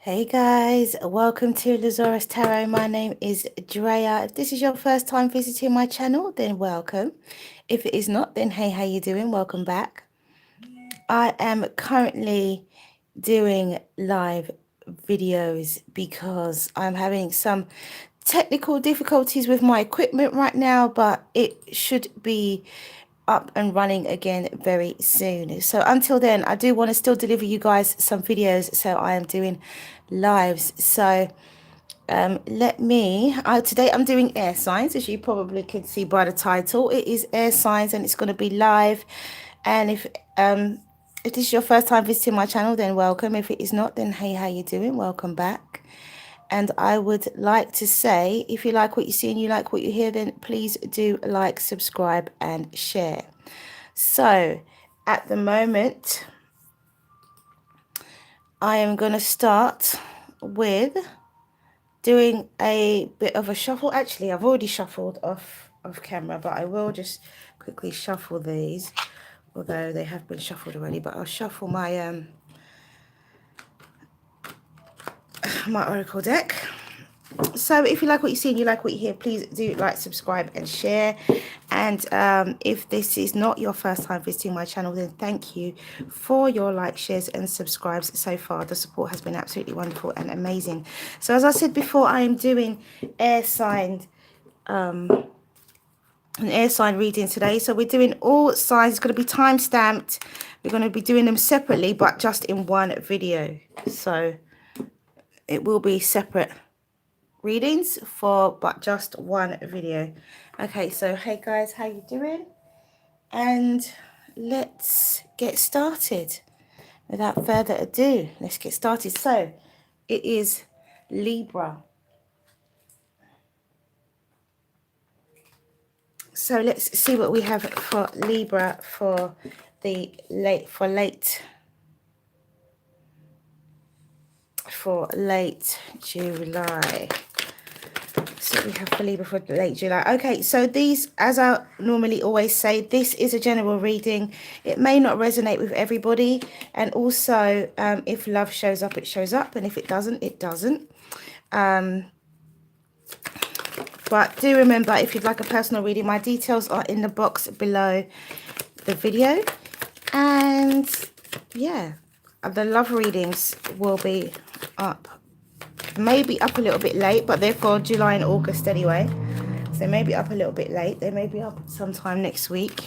Hey guys, welcome to Zarious Tarot. My name is Drea. If this is your first time visiting my channel, then welcome. If it is not, then hey, how you doing? Welcome back. I am currently doing live videos because I'm having some technical difficulties with my equipment right now, but it should be up and running again very soon. So until then, I do want to still deliver you guys some videos, so I am doing lives. So today I'm doing air signs, as you probably can see by the title. It is air signs and it's going to be live. And if this is your first time visiting my channel, then welcome. If it is not, then hey, how you doing? Welcome back. And I would like to say, if you like what you see and you like what you hear, then please do like, subscribe and share. So at the moment, I am going to start with doing a bit of a shuffle. Actually, I've already shuffled off camera, but I will just quickly shuffle these, although they have been shuffled already. But I'll shuffle my my oracle deck. So if you like what you see and you like what you hear, please do like, subscribe and share. And if this is not your first time visiting my channel, then thank you for your likes, shares and subscribes so far. The support has been absolutely wonderful and amazing. So as I said before, I am doing air sign an air sign reading today. So we're doing all signs. It's going to be time stamped. We're going to be doing them separately, but just in one video. So it will be separate readings but just one video. Okay, so hey guys, how you doing? And let's get started. Without further ado, let's get started. So it is Libra. So let's see what we have for Libra for the late July. So we have for Libra for late July. Okay, so these, as I normally always say, this is a general reading. It may not resonate with everybody. And also, if love shows up, it shows up. And if it doesn't, it doesn't. But do remember, if you'd like a personal reading, my details are in the box below the video. And yeah, the love readings will be up. Maybe up a little bit late, but they're for July and August anyway. So they may be up a little bit late. They may be up sometime next week.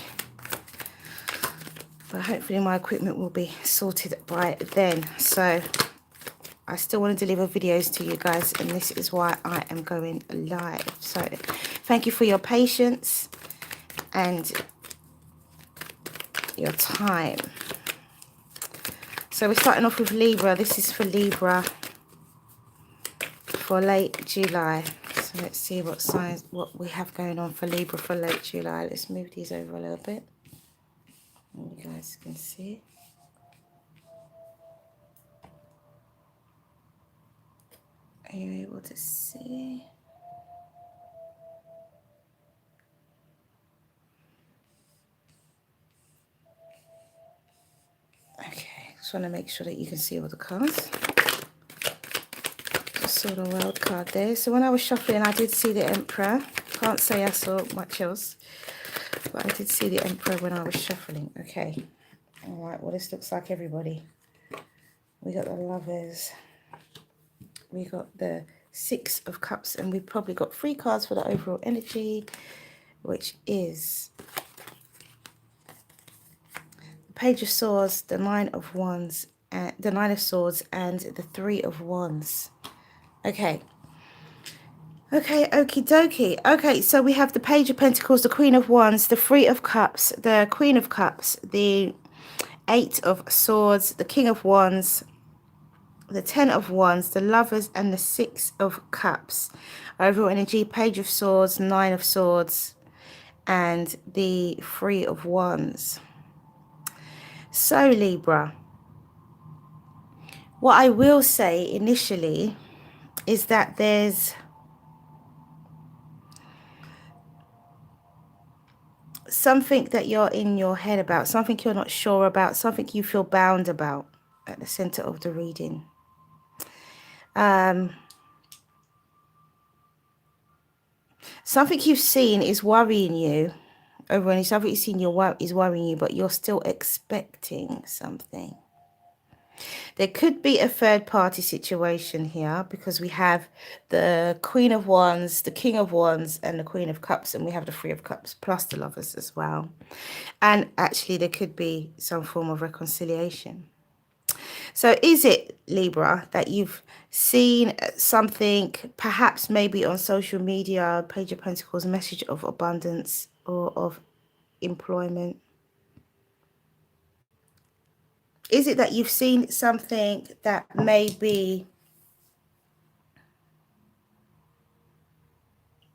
But hopefully my equipment will be sorted by then. So I still want to deliver videos to you guys, and this is why I am going live. So thank you for your patience and your time. So we're starting off with Libra. This is for Libra for late July. So let's see what we have going on for Libra for late July. Let's move these over a little bit. And you guys can see. Are you able to see? Okay, just want to make sure that you can see all the cards. Just saw the World card there. So when I was shuffling, I did see the Emperor. Can't say I saw much else, but I did see the Emperor when I was shuffling. Okay. All right, well, this looks like everybody. We got the Lovers. We got the Six of Cups, and we've probably got 3 cards for the overall energy, which is the Page of Swords, the Nine of Wands, and the Nine of Swords, and the Three of Wands. Okay. Okay, okie dokie. Okay, so we have the Page of Pentacles, the Queen of Wands, the Three of Cups, the Queen of Cups, the Eight of Swords, the King of Wands, the Ten of Wands, the Lovers, and the Six of Cups. Overall energy, Page of Swords, Nine of Swords, and the Three of Wands. So, Libra, what I will say initially is that there's something that you're in your head about, something you're not sure about, something you feel bound about at the center of the reading. Something you've seen is worrying you. Overall, something you've seen is worrying you, but you're still expecting something. There could be a third party situation here because we have the Queen of Wands, the King of Wands, and the Queen of Cups, and we have the Three of Cups plus the Lovers as well. And actually, there could be some form of reconciliation. So is it, Libra, that you've seen something, perhaps maybe on social media, Page of Pentacles, a message of abundance or of employment? Is it that you've seen something that may be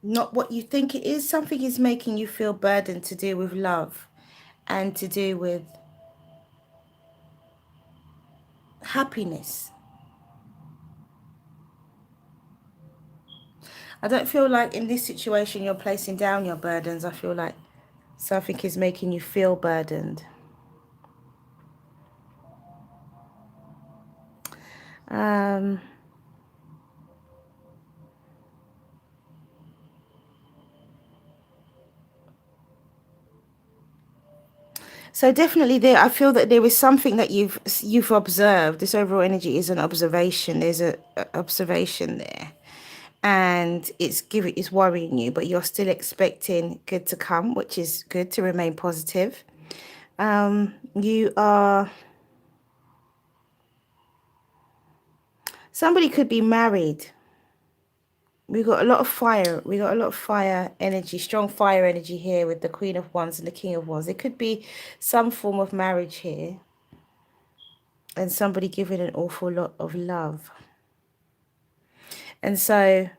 not what you think it is? Something is making you feel burdened to do with love and to do with happiness. I don't feel like in this situation you're placing down your burdens. I feel like something is making you feel burdened. So definitely there, I feel that there is something that you've observed. This overall energy is an observation. There's a observation there, and it's worrying you, but you're still expecting good to come, which is good to remain positive. You are. Somebody could be married. We got a lot of fire. We got a lot of fire energy, strong fire energy here with the Queen of Wands and the King of Wands. There could be some form of marriage here. And somebody giving an awful lot of love. And so,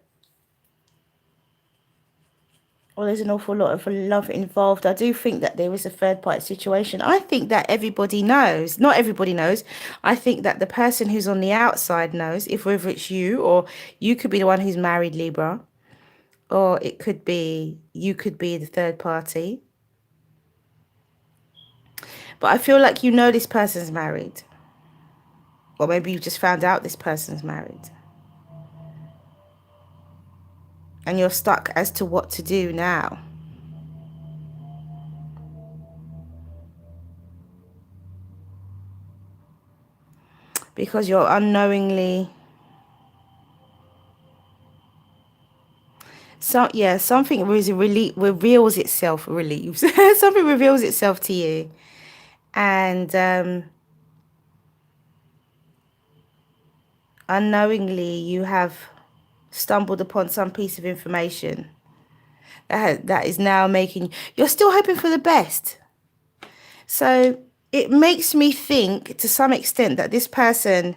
well, there's an awful lot of love involved. I do think that there is a third party situation. I think that everybody knows. Not everybody knows. I think that the person who's on the outside knows, if whether it's you or you could be the one who's married, Libra. Or it could be, you could be the third party. But I feel like you know this person's married. Or maybe you just found out this person's married. And you're stuck as to what to do now. Because you're unknowingly... So yeah, something reveals itself, relieves. Something reveals itself to you. And unknowingly you have stumbled upon some piece of information that is now making... You're still hoping for the best. So it makes me think to some extent that this person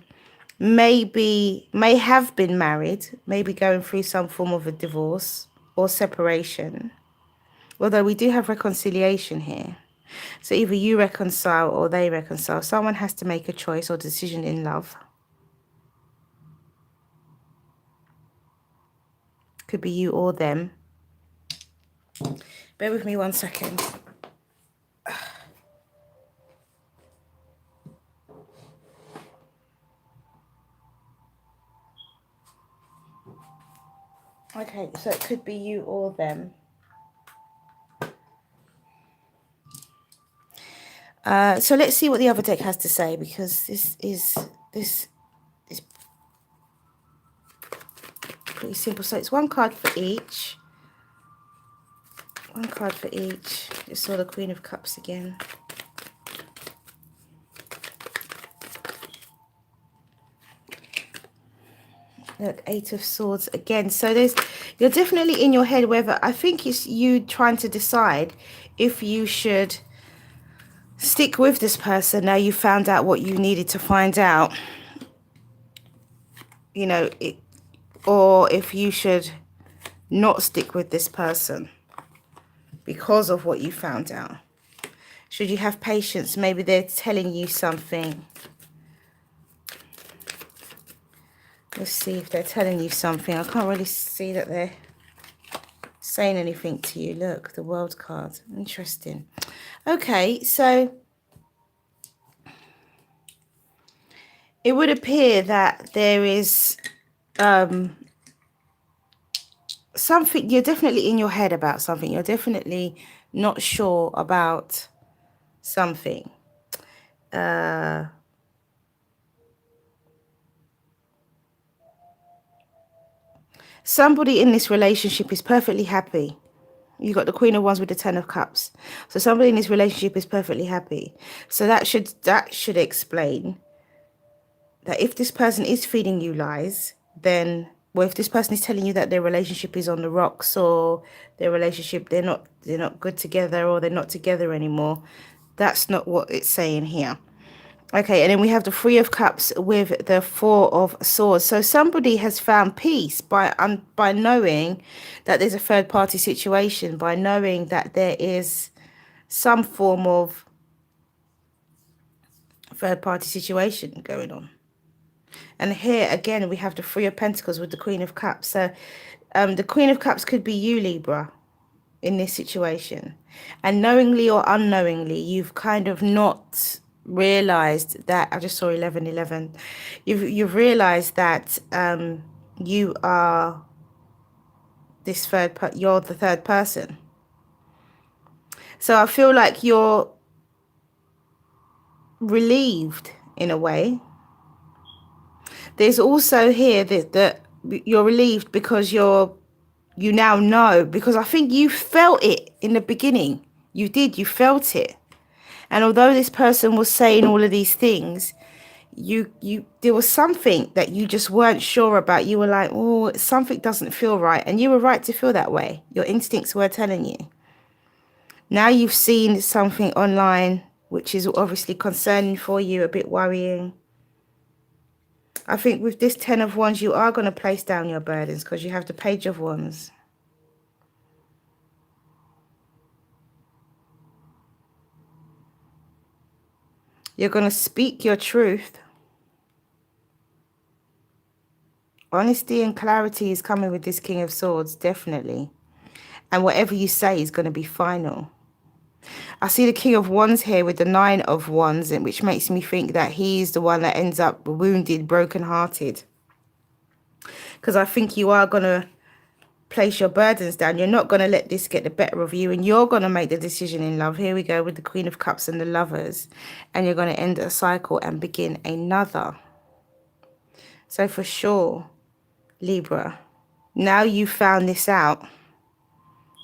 may have been married, maybe going through some form of a divorce or separation. Although we do have reconciliation here. So either you reconcile or they reconcile. Someone has to make a choice or decision in love. Could be you or them. Bear with me 1 second. Okay, so it could be you or them. So let's see what the other deck has to say, because this is pretty simple. So it's one card for each. One card for each. Just saw the Queen of Cups again. Look, Eight of Swords again. So you're definitely in your head whether... I think it's you trying to decide if you should stick with this person now you found out what you needed to find out. You know, or if you should not stick with this person because of what you found out. Should you have patience? Maybe they're telling you something. Let's see if they're telling you something. I can't really see that they're saying anything to you. Look, the World card. Interesting. Okay, so it would appear that there is something, you're definitely in your head about something. You're definitely not sure about something. Somebody in this relationship is perfectly happy. You got the Queen of Wands with the Ten of Cups. So somebody in this relationship is perfectly happy. So that should explain that if this person is feeding you lies, then, well, if this person is telling you that their relationship is on the rocks, or their relationship, they're not good together, or they're not together anymore, that's not what it's saying here. Okay, and then we have the Three of Cups with the Four of Swords. So somebody has found peace by knowing that there's a third party situation, by knowing that there is some form of third party situation going on. And here again we have the Three of Pentacles with the Queen of Cups. So the Queen of Cups could be you, Libra, in this situation, and knowingly or unknowingly you've kind of not realized that. I just saw 1111. You've realized that you are this you're the third person. So I feel like you're relieved in a way. There's also here that you're relieved because you now know, because I think you felt it in the beginning. You felt it. And although this person was saying all of these things, there was something that you just weren't sure about. You were like, oh, something doesn't feel right. And you were right to feel that way. Your instincts were telling you. Now you've seen something online, which is obviously concerning for you, a bit worrying. I think with this Ten of Wands, you are going to place down your burdens because you have the Page of Wands. You're going to speak your truth. Honesty and clarity is coming with this King of Swords, definitely. And whatever you say is going to be final. I see the King of Wands here with the Nine of Wands, which makes me think that he's the one that ends up wounded, broken-hearted. Because I think you are going to place your burdens down. You're not going to let this get the better of you, and you're going to make the decision in love. Here we go with the Queen of Cups and the Lovers. And you're going to end a cycle and begin another. So for sure, Libra, now you've found this out,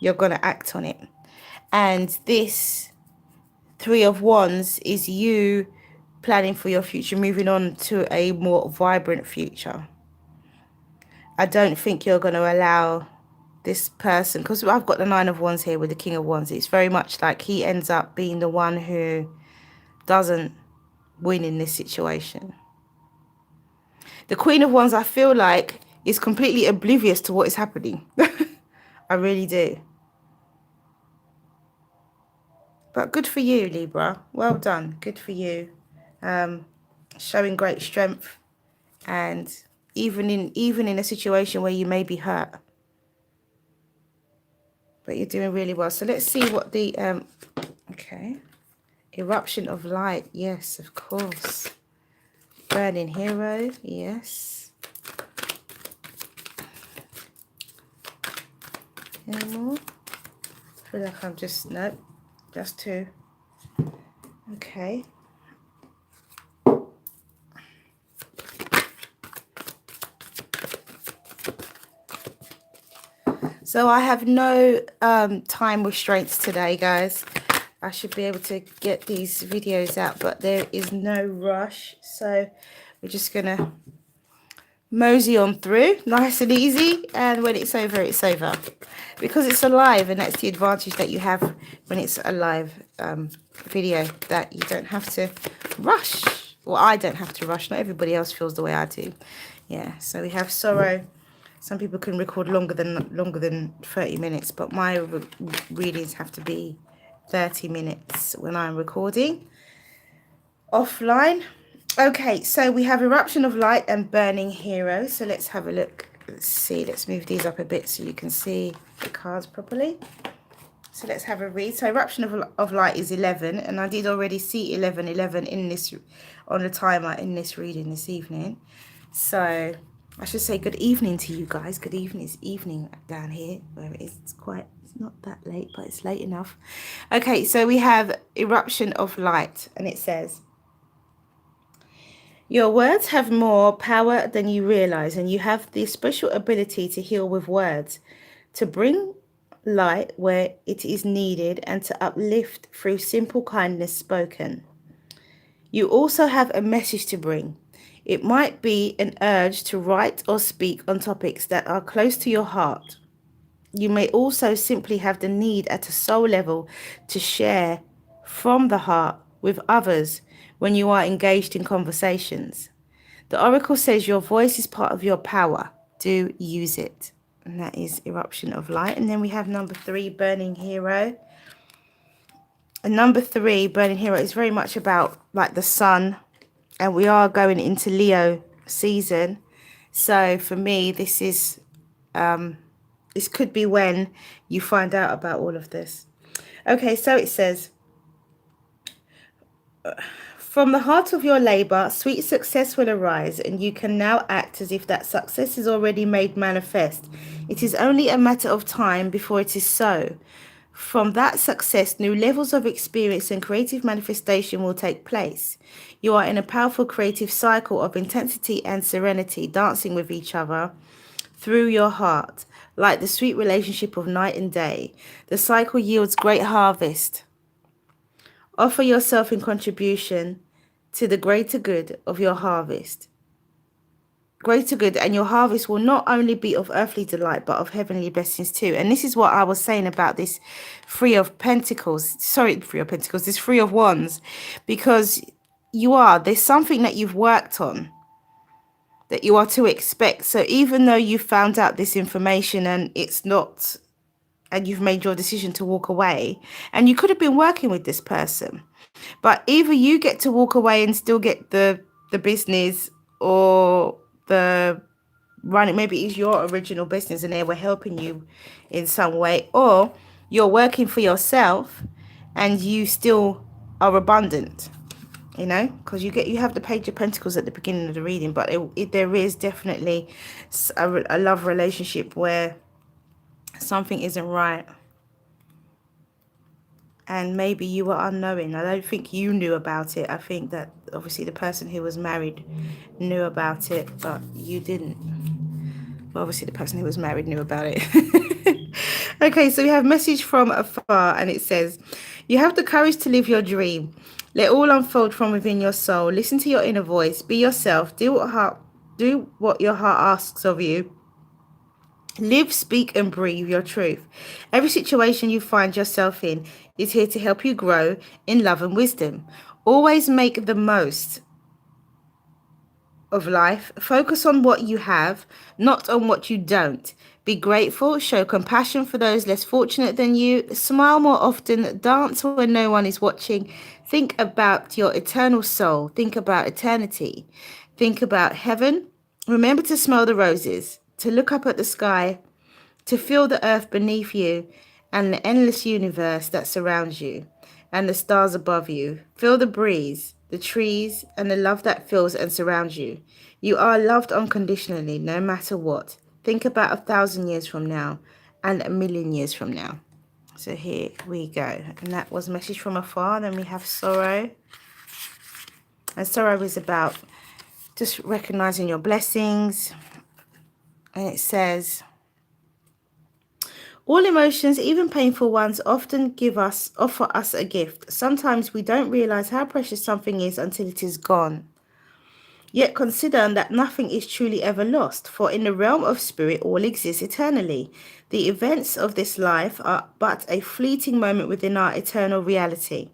you're going to act on it. And this Three of Wands is you planning for your future, moving on to a more vibrant future. I don't think you're going to allow this person, because I've got the Nine of Wands here with the King of Wands. It's very much like he ends up being the one who doesn't win in this situation. The Queen of Wands, I feel like, is completely oblivious to what is happening. I really do. But good for you, Libra. Well done. Good for you. Showing great strength, and even in a situation where you may be hurt, but you're doing really well. So let's see what the okay, eruption of light. Yes, of course. Burning hero. Yes. Any more? I feel like I'm just, nope, just two. Okay. So I have no time restraints today, guys. I should be able to get these videos out, but there is no rush. So we're just going to mosey on through, nice and easy. And when it's over, it's over. Because it's alive, and that's the advantage that you have when it's a live video, that you don't have to rush. Well, I don't have to rush. Not everybody else feels the way I do. Yeah, so we have sorrow. Some people can record longer than 30 minutes, but my readings have to be 30 minutes when I'm recording offline. Okay, so we have eruption of light and burning hero. So let's have a look. Let's see. Let's move these up a bit so you can see the cards properly. So let's have a read. So eruption of light is 11, and I did already see 11 in this on the timer in this reading this evening. So I should say good evening to you guys. Good evening. It's evening down here where it is. It's not that late, but it's late enough. Okay, so we have eruption of light, and it says, your words have more power than you realize, and you have the special ability to heal with words, to bring light where it is needed, and to uplift through simple kindness spoken. You also have a message to bring. It might be an urge to write or speak on topics that are close to your heart. You may also simply have the need at a soul level to share from the heart with others when you are engaged in conversations. The oracle says your voice is part of your power. Do use it. And that is eruption of light. And then we have number 3, burning hero. And number 3, burning hero, is very much about like the sun. And we are going into Leo season. So for me, this could be when you find out about all of this. Okay, so it says, from the heart of your labor, sweet success will arise, and you can now act as if that success is already made manifest. It is only a matter of time before it is so. From that success, new levels of experience and creative manifestation will take place. You are in a powerful creative cycle of intensity and serenity, dancing with each other through your heart, like the sweet relationship of night and day. The cycle yields great harvest. Offer yourself in contribution to the greater good of your harvest. Greater good, and your harvest will not only be of earthly delight, but of heavenly blessings too. And this is what I was saying about this Three of Pentacles. Sorry, Three of Pentacles, this Three of Wands. Because there's something that you've worked on that you are to expect. So even though you found out this information and it's not, and you've made your decision to walk away, and you could have been working with this person, but either you get to walk away and still get the business, or the running, maybe it's your original business and they were helping you in some way, or you're working for yourself and you still are abundant, because you have the Page of Pentacles at the beginning of the reading. But there is definitely a love relationship where something isn't right, and maybe you were unknowing. I don't think you knew about it. I think that obviously the person who was married knew about it, but you didn't. Well, obviously the person who was married knew about it. Okay, so we have message from afar, and it says, you have the courage to live your dream. Let all unfold from within your soul. Listen to your inner voice. Be yourself. Do what your heart asks of you. Live, speak, and breathe your truth. Every situation you find yourself in is here to help you grow in love and wisdom. Always make the most of life. Focus on what you have, not on what you don't. Be grateful. Show compassion for those less fortunate than you. Smile more often. Dance when no one is watching. Think about your eternal soul. Think about eternity. Think about heaven. Remember to smell the roses, to look up at the sky, to feel the earth beneath you and the endless universe that surrounds you and the stars above you. Feel the breeze, the trees, and the love that fills and surrounds you. You are loved unconditionally, no matter what. Think about 1,000 years from now and 1,000,000 years from now. So here we go. And that was message from afar. Then we have sorrow. And sorrow is about just recognizing your blessings. And it says, all emotions, even painful ones, often offer us a gift. Sometimes we don't realize how precious something is until it is gone. Yet consider that nothing is truly ever lost, for in the realm of spirit all exists eternally. The events of this life are but a fleeting moment within our eternal reality.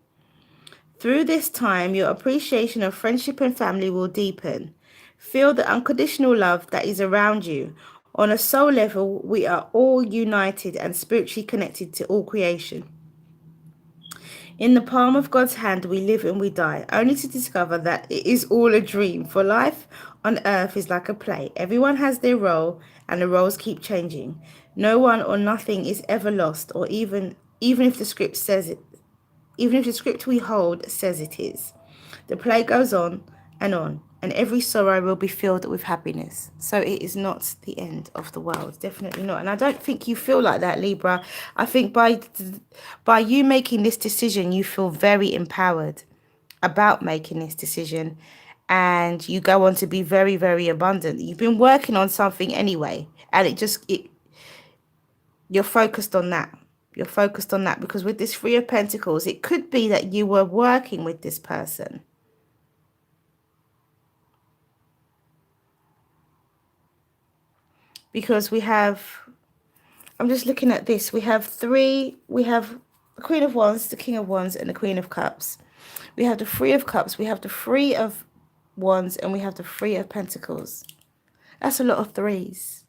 Through this time, your appreciation of friendship and family will deepen. Feel the unconditional love that is around you. On a soul level, we are all united and spiritually connected to all creation. In the palm of God's hand, we live and we die, only to discover that it is all a dream. For life on earth is like a play. Everyone has their role, and the roles keep changing. No one or nothing is ever lost, or even if the script says it. Even if the script we hold says it is. The play goes on, and every sorrow will be filled with happiness. So it is not the end of the world, definitely not. And I don't think you feel like that, Libra. I think by you making this decision, you feel very empowered about making this decision, and you go on to be very, very abundant. You've been working on something anyway, and you're focused on that. You're focused on that because with this Three of Pentacles, it could be that you were working with this person. Because we have, I'm just looking at this. We have the Queen of Wands, the King of Wands, and the Queen of Cups. We have the Three of Cups, we have the Three of Wands, and we have the Three of Pentacles. That's a lot of threes.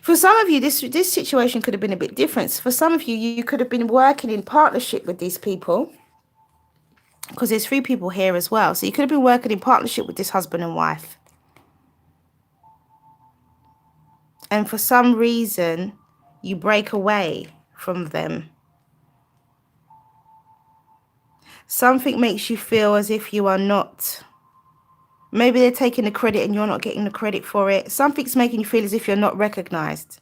For some of you, this situation could have been a bit different. For some of you, you could have been working in partnership with these people, because there's 3 people here as well. So you could have been working in partnership with this husband and wife. And for some reason, you break away from them. Something makes you feel as if you are not... Maybe they're taking the credit and you're not getting the credit for it. Something's making you feel as if you're not recognized.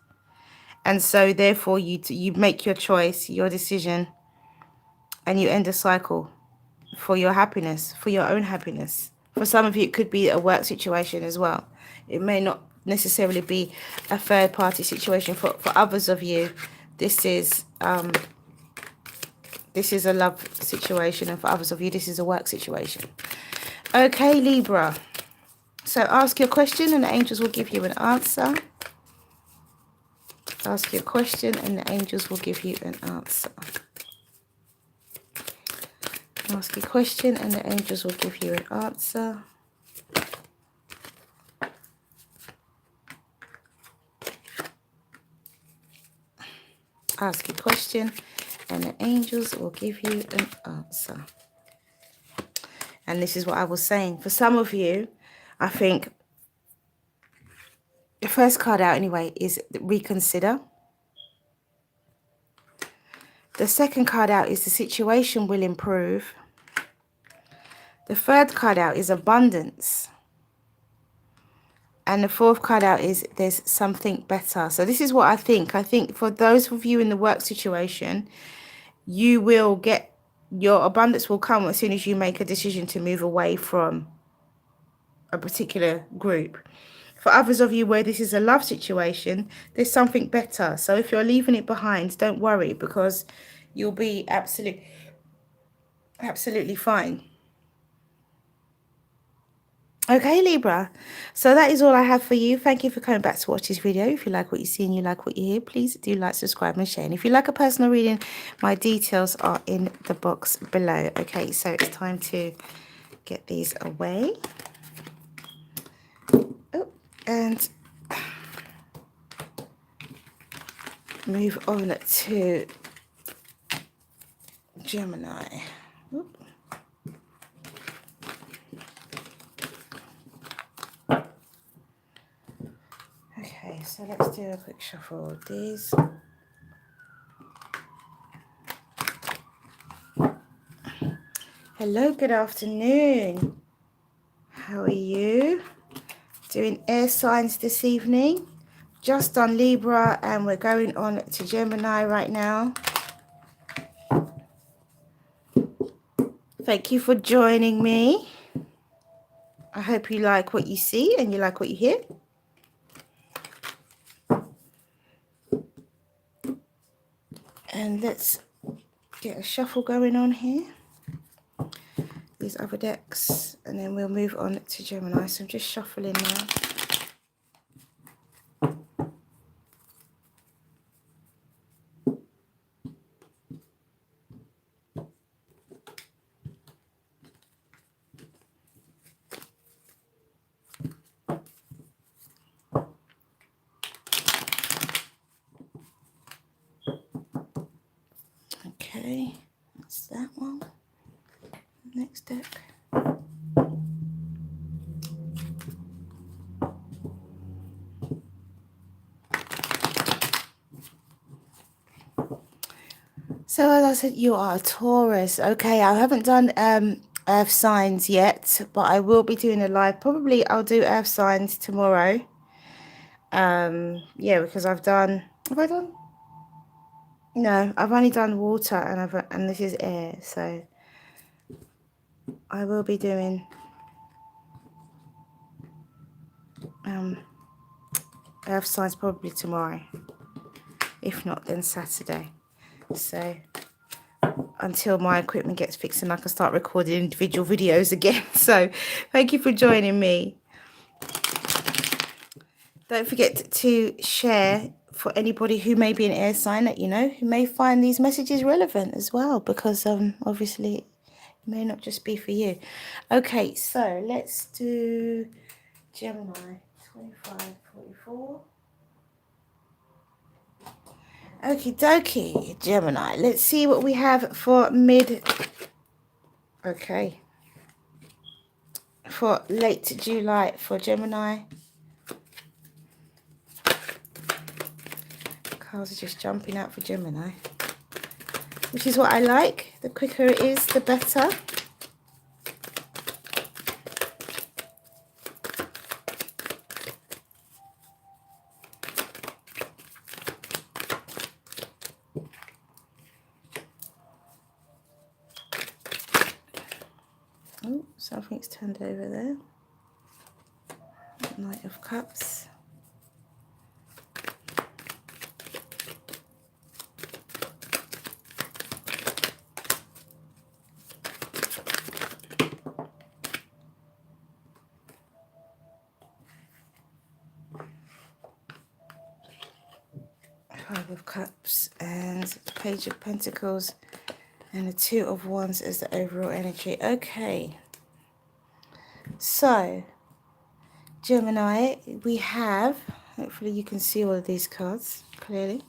And so therefore you make your choice, your decision, and you end a cycle for your happiness, for your own happiness. For some of you, it could be a work situation as well. It may not necessarily be a third party situation. For others of you, this is a love situation, and for others of you, this is a work situation. Okay, Libra. So ask your question and the angels will give you an answer. Ask your question and the angels will give you an answer. Ask a question and the angels will give you an answer. Ask a question and the angels will give you an answer. And this is what I was saying. For some of you, I think the first card out anyway is reconsider. The second card out is the situation will improve. The third card out is abundance. And the fourth card out is there's something better. So this is what I think. I think for those of you in the work situation, you will get, your abundance will come as soon as you make a decision to move away from a particular group. For others of you where this is a love situation, there's something better. So if you're leaving it behind, don't worry, because you'll be absolutely fine. Okay, Libra. So that is all I have for you. Thank you for coming back to watch this video. If you like what you see and you like what you hear, please do like, subscribe and share. And if you like a personal reading, my details are in the box below. Okay, so it's time to get these away. Oh, and move on to Gemini. Oop. Okay, so let's do a quick shuffle of these. Hello, good afternoon. How are you? Doing air signs this evening. Just done Libra and we're going on to Gemini right now. Thank you for joining me. I hope you like what you see and you like what you hear. And let's get a shuffle going on here. These other decks, and then we'll move on to Gemini. So I'm just shuffling now. Okay, that's that one. Next deck. So as I said, you are a Taurus. Okay, I haven't done earth signs yet, but I will be doing a live. Probably I'll do earth signs tomorrow. Yeah, because have I done? No, I've only done water, and this is air, so I will be doing earth signs probably tomorrow, if not then Saturday. So until my equipment gets fixed and I can start recording individual videos again. So thank you for joining me. Don't forget to share for anybody who may be an air sign that you know, who may find these messages relevant as well, because obviously it may not just be for you. Okay, so let's do Gemini 2544. Okie dokie, Gemini. Let's see what we have for for late July for Gemini. Cards are just jumping out for Gemini, which is what I like. The quicker it is, the better. Oh, something's turned over there. Knight of Cups. Five of Cups and Page of Pentacles and the Two of Wands as the overall energy. Okay. So, Gemini, we have, hopefully you can see all of these cards clearly.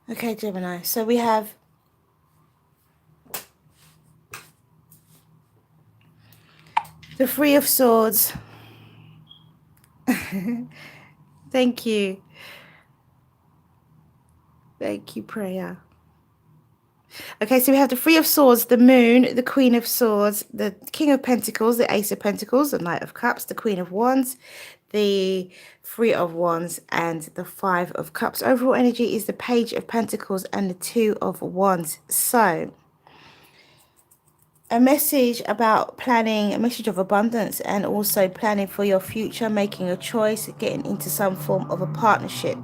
Okay, Gemini, so we have the Three of Swords. Thank you. Thank you, prayer. Okay, so we have the Three of Swords, the Moon, the Queen of Swords, the King of Pentacles, the Ace of Pentacles, the Knight of Cups, the Queen of Wands, the Three of Wands, and the Five of Cups. Overall energy is the Page of Pentacles and the Two of Wands. So, a message about planning, a message of abundance, and also planning for your future, making a choice, getting into some form of a partnership.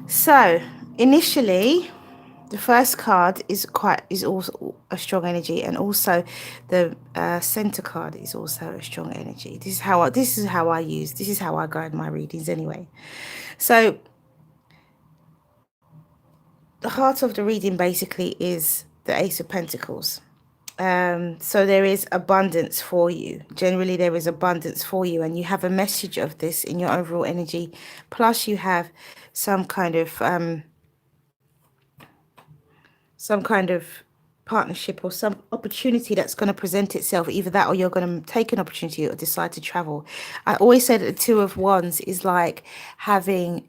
So, initially, the first card is also a strong energy, and also the center card is also a strong energy. This is how I guide my readings anyway. So the heart of the reading basically is the Ace of Pentacles. So there is abundance for you. Generally, there is abundance for you, and you have a message of this in your overall energy. Plus, you have some kind of partnership or some opportunity that's going to present itself. Either that, or you're going to take an opportunity or decide to travel. I always say that the Two of Wands is like having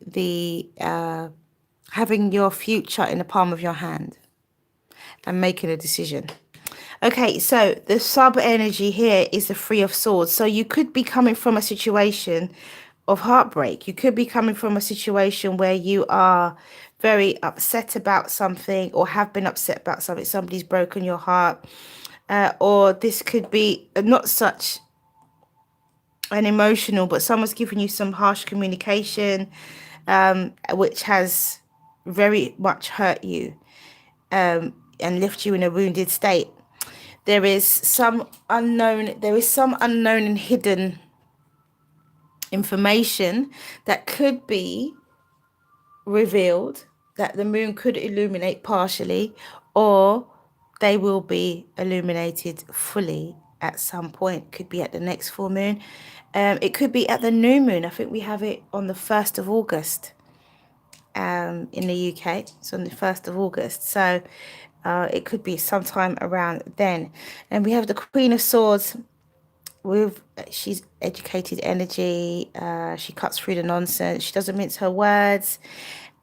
having your future in the palm of your hand and making a decision. Okay, so the sub energy here is the Three of Swords. So you could be coming from a situation of heartbreak. You could be coming from a situation where you are very upset about something, or have been upset about something. Somebody's broken your heart. Or this could be not such an emotional, but someone's given you some harsh communication, which has very much hurt you and left you in a wounded state. There is some unknown and hidden information that could be revealed, that the moon could illuminate partially, or they will be illuminated fully at some point. Could be at the next full moon. It could be at the new moon. I think we have it on the 1st of August in the UK. It's on the 1st of August. So it could be sometime around then. And we have the Queen of Swords. She's educated energy. She cuts through the nonsense. She doesn't mince her words.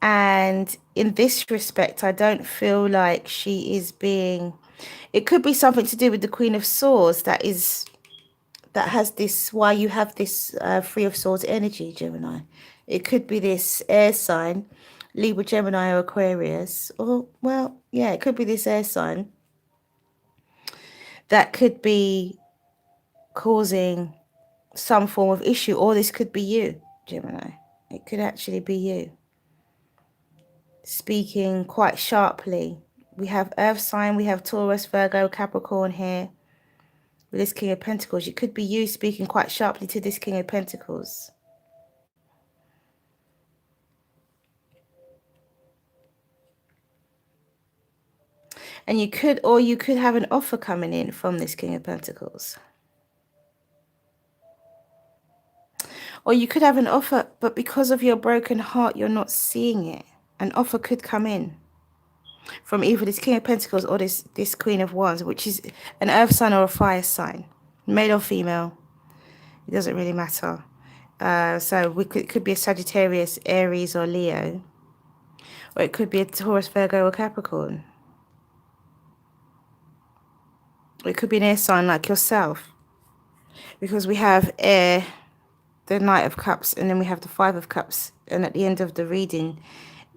And in this respect, I don't feel like she is being, it could be something to do with the Queen of Swords that has this, why you have this Three of Swords energy, Gemini. It could be this air sign, Libra, Gemini, or Aquarius. Or, well, yeah, it could be this air sign that could be causing some form of issue. Or this could be you, Gemini. It could actually be you. Speaking quite sharply. We have Earth sign, we have Taurus, Virgo, Capricorn here. With this King of Pentacles, it could be you speaking quite sharply to this King of Pentacles. And you could have an offer coming in from this King of Pentacles. Or you could have an offer, but because of your broken heart, you're not seeing it. An offer could come in from either this King of Pentacles or this Queen of Wands, which is an earth sign or a fire sign, male or female. It doesn't really matter. So it could be a Sagittarius, Aries, or Leo. Or it could be a Taurus, Virgo, or Capricorn. Or it could be an air sign like yourself. Because we have air, the Knight of Cups, and then we have the Five of Cups. And at the end of the reading,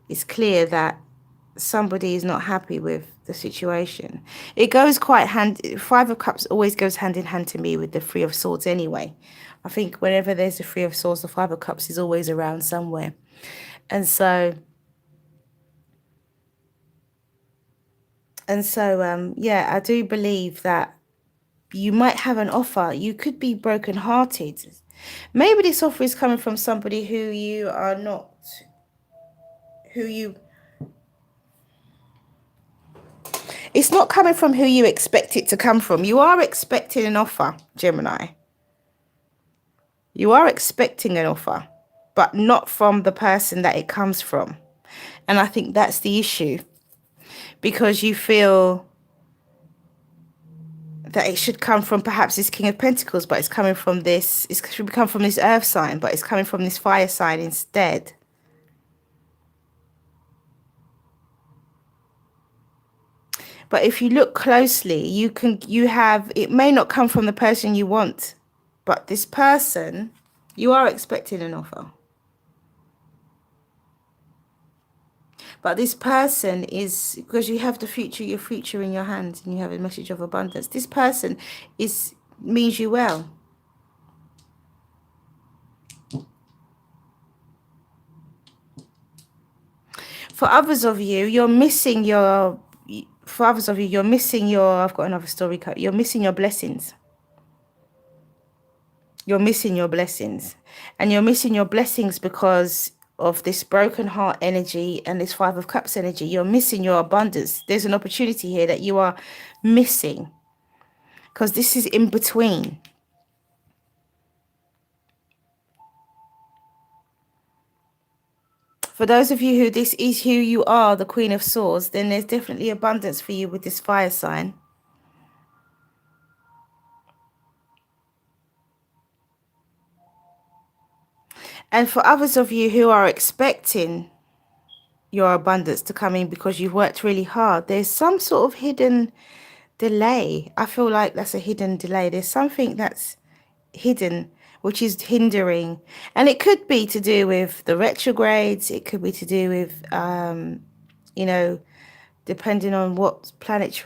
it's clear that somebody is not happy with the situation. It goes quite hand. Five of Cups always goes hand in hand to me with the Three of Swords anyway. I think whenever there's a Three of Swords, the Five of Cups is always around somewhere. And so yeah, I do believe that you might have an offer. You could be brokenhearted. Maybe this offer is coming from somebody who you are not, it's not coming from who you expect it to come from. You are expecting an offer, Gemini. You are expecting an offer, but not from the person that it comes from. And I think that's the issue, because you feel that it should come from perhaps this King of Pentacles, but it's coming from this, it should come from this earth sign, but it's coming from this fire sign instead. But if you look closely, it may not come from the person you want, but this person, you are expecting an offer. But this person is, because you have your future in your hands, and you have a message of abundance. This person means you well. For others of you, you're missing your, I've got another story cut. You're missing your blessings. You're missing your blessings. And you're missing your blessings because of this broken heart energy and this Five of Cups energy. You're missing your abundance. There's an opportunity here that you are missing, because this is in between. For those of you who this is who you are, the Queen of Swords, then there's definitely abundance for you with this fire sign. And for others of you who are expecting your abundance to come in because you've worked really hard, there's some sort of hidden delay. I feel like that's a hidden delay. There's something that's hidden which is hindering, and it could be to do with the retrogrades. It could be to do with depending on what planets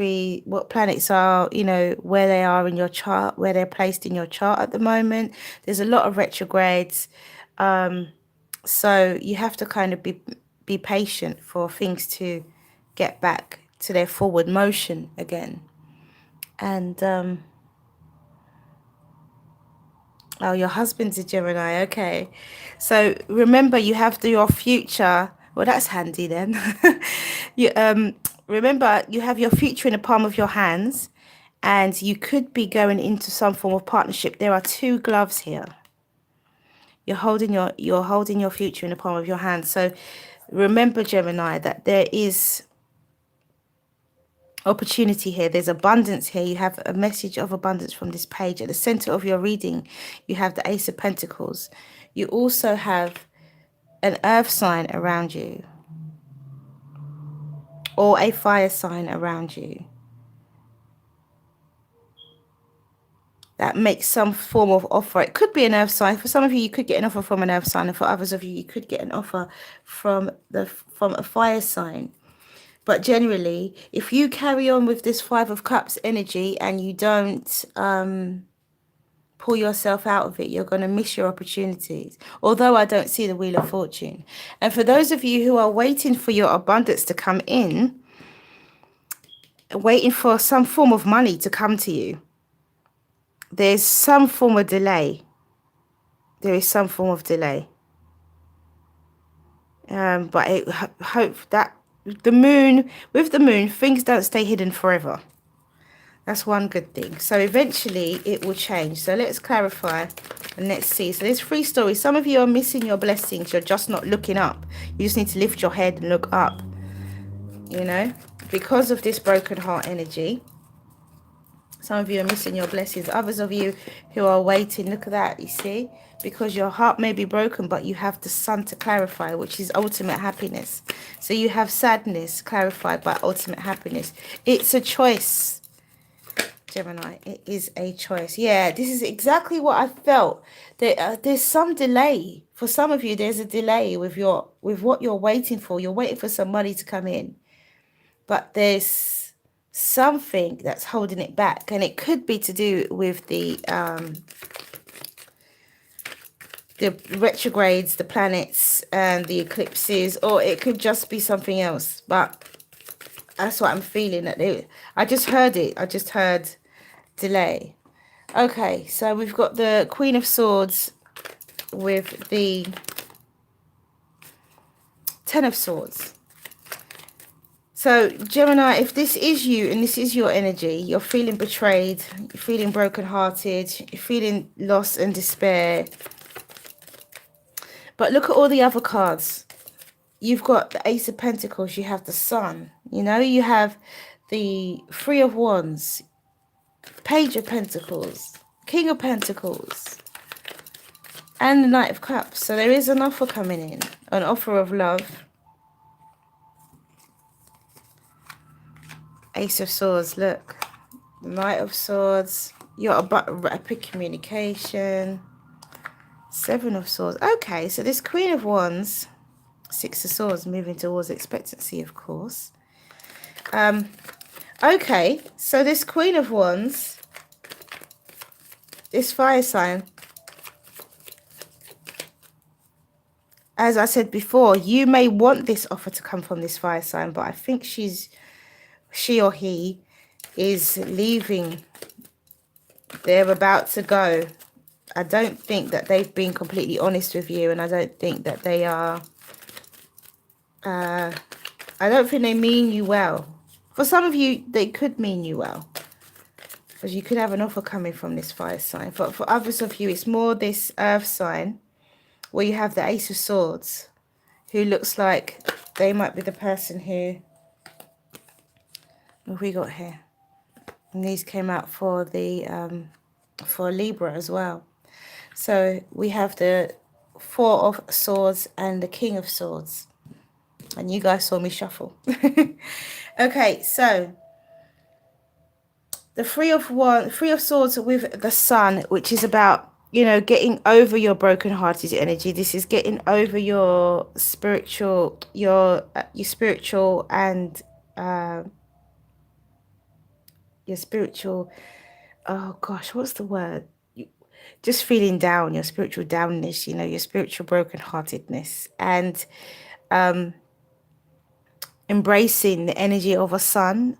are, where they are in your chart, where they're placed in your chart at the moment. There's a lot of retrogrades, so you have to kind of be patient for things to get back to their forward motion again. And oh, your husband's a Gemini. Okay. So remember, you have your future. Well, that's handy then. You remember, you have your future in the palm of your hands, and you could be going into some form of partnership. There are two gloves here. You're holding your future in the palm of your hand. So remember, Gemini, that there is opportunity here. There's abundance here. You have a message of abundance from this page. At the center of your reading, you have the Ace of Pentacles. You also have an earth sign around you. or a fire sign around you that makes some form of offer. It could be an earth sign. For some of you, you could get an offer from an earth sign, and for others of you, you could get an offer from a fire sign. But generally, if you carry on with this Five of Cups energy and you don't pull yourself out of it, you're going to miss your opportunities. Although I don't see the Wheel of Fortune. And for those of you who are waiting for your abundance to come in, waiting for some form of money to come to you, there's some form of delay. There is some form of delay. But I hope that with the moon, things don't stay hidden forever. That's one good thing. So eventually it will change. So let's clarify and let's see. So there's 3 stories. Some of you are missing your blessings. You're just not looking up. You just need to lift your head and look up. You know, because of this broken heart energy. Some of you are missing your blessings. Others of you who are waiting, look at that, you see? Because your heart may be broken, but you have the sun to clarify, which is ultimate happiness. So you have sadness clarified by ultimate happiness. It's a choice, Gemini. It is a choice. Yeah, this is exactly what I felt. There's some delay. For some of you, there's a delay with what you're waiting for. You're waiting for some money to come in. But there's something that's holding it back, and it could be to do with the retrogrades, the planets, and the eclipses, or it could just be something else. But that's what I'm feeling. I just heard it. I just heard delay. Okay, so we've got the Queen of Swords with the Ten of Swords. So, Gemini, if this is you and this is your energy, you're feeling betrayed, you're feeling brokenhearted, you're feeling loss and despair. But look at all the other cards. You've got the Ace of Pentacles, you have the Sun, you know, you have the Three of Wands, Page of Pentacles, King of Pentacles, and the Knight of Cups. So there is an offer coming in, an offer of love. Ace of Swords, look. The Knight of Swords. You're about rapid communication. Seven of Swords. Okay, so this Queen of Wands, Six of Swords, moving towards expectancy, of course. Okay, so this Queen of Wands, this fire sign, as I said before, you may want this offer to come from this fire sign, but I think she or he is leaving. They're about to go. I don't think that they've been completely honest with you, and I don't think that they are I don't think they mean you well. For some of you, they could mean you well, because you could have an offer coming from this fire sign. But for others of you, it's more this earth sign where you have the Ace of Swords, who looks like they might be the person who... What have we got here? And these came out for the for Libra as well. So we have the Four of Swords and the King of Swords. And you guys saw me shuffle. Okay, so the Three of Swords with the Sun, which is about, you know, getting over your broken-hearted energy. This is getting over your spiritual, your spiritual and your spiritual, oh gosh, what's the word? Just feeling down, your spiritual downness, you know, your spiritual brokenheartedness, and embracing the energy of the sun,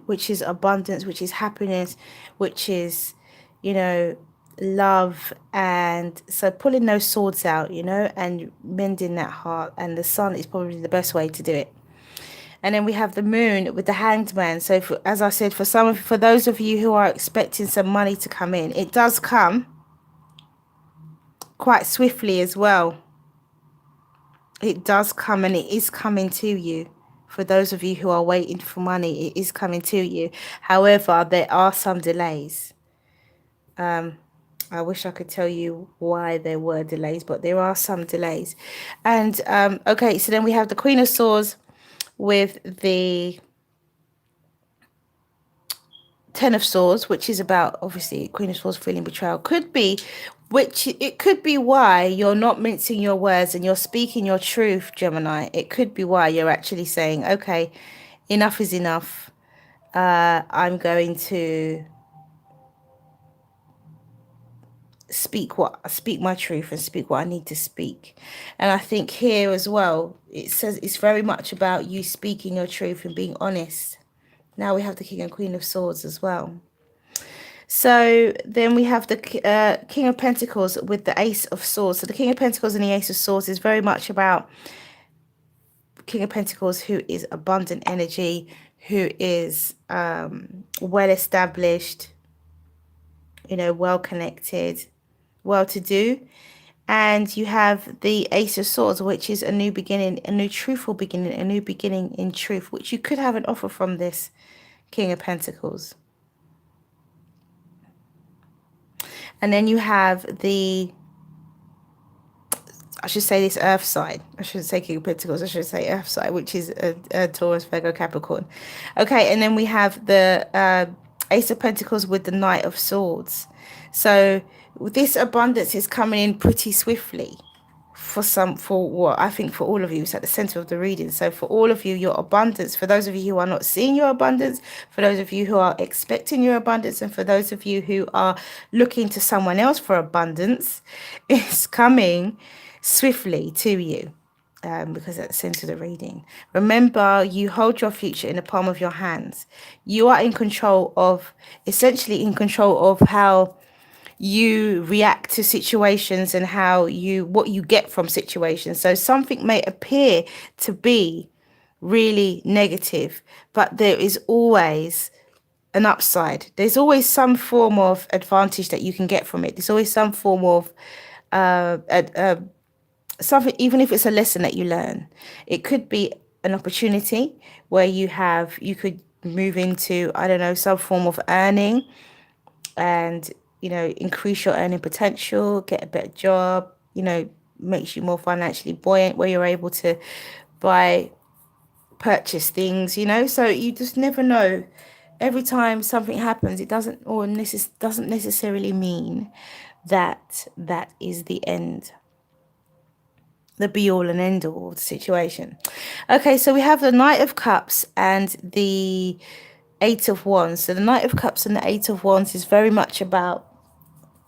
which is abundance, which is happiness, which is, you know, love. And so pulling those swords out, you know, and mending that heart, and the sun is probably the best way to do it. And then we have the moon with the Hanged Man. So as I said, for those of you who are expecting some money to come in, it does come quite swiftly as well. It does come, and it is coming to you. For those of you who are waiting for money, it is coming to you. However, there are some delays. I wish I could tell you why there were delays, but there are some delays. And okay, so then we have the Queen of Swords with the Ten of Swords, which is about, obviously, Queen of Swords feeling betrayal, could be, which it could be why you're not mincing your words and you're speaking your truth, Gemini. It could be why you're actually saying, okay, enough is enough. I'm going to speak my truth and speak what I need to speak. And I think here as well, it says it's very much about you speaking your truth and being honest. Now we have the King and Queen of Swords as well. So then we have the King of Pentacles with the Ace of Swords. So the King of Pentacles and the Ace of Swords is very much about King of Pentacles, who is abundant energy, who is well established, well connected, well to do. And you have the Ace of Swords, which is a new beginning, a new truthful beginning, a new beginning in truth, which you could have an offer from this King of Pentacles. And then you have the, I should say this Earth side. I shouldn't say King of Pentacles. I should say Earth side, which is a Taurus, Virgo, Capricorn. Okay, and then we have the Ace of Pentacles with the Knight of Swords. So this abundance is coming in pretty swiftly. For what I think for all of you, it's at the center of the reading. So for all of you, your abundance, for those of you who are not seeing your abundance, for those of you who are expecting your abundance, and for those of you who are looking to someone else for abundance, it's coming swiftly to you. Because at the center of the reading, remember, you hold your future in the palm of your hands. You are in control of, essentially in control of how you react to situations and what you get from situations. So something may appear to be really negative, but there is always an upside. There's always some form of advantage that you can get from it. There's always some form of something, even if it's a lesson that you learn. It could be an opportunity where you could move into, I don't know, some form of earning and increase your earning potential, get a better job, makes you more financially buoyant, where you're able to purchase things, so you just never know. Every time something happens, it doesn't necessarily mean that is the end, the be all and end all of the situation. Okay, so we have the Knight of Cups and the Eight of Wands. So the Knight of Cups and the Eight of Wands is very much about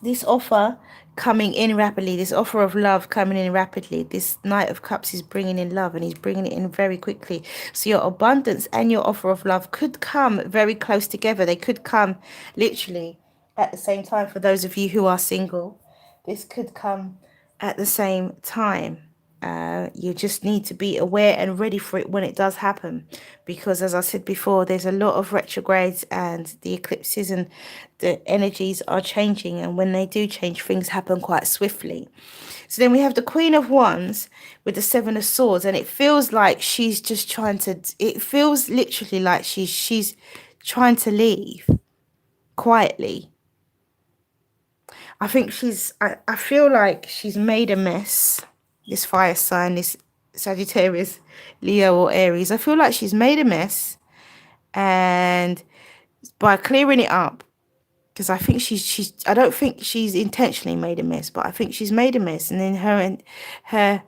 this offer coming in rapidly, this offer of love coming in rapidly. This Knight of Cups is bringing in love, and he's bringing it in very quickly. So your abundance and your offer of love could come very close together. They could come literally at the same time. For those of you who are single, this could come at the same time. You just need to be aware and ready for it when it does happen, because as I said before, there's a lot of retrogrades and the eclipses and the energies are changing, and when they do change, things happen quite swiftly. So then we have the Queen of Wands with the Seven of Swords, and it feels like she's just it feels literally like she's trying to leave quietly. I think I feel like she's made a mess. This fire sign, this Sagittarius, Leo or Aries, I feel like she's made a mess, and by clearing it up, because I think I don't think she's intentionally made a mess, but I think she's made a mess, and then her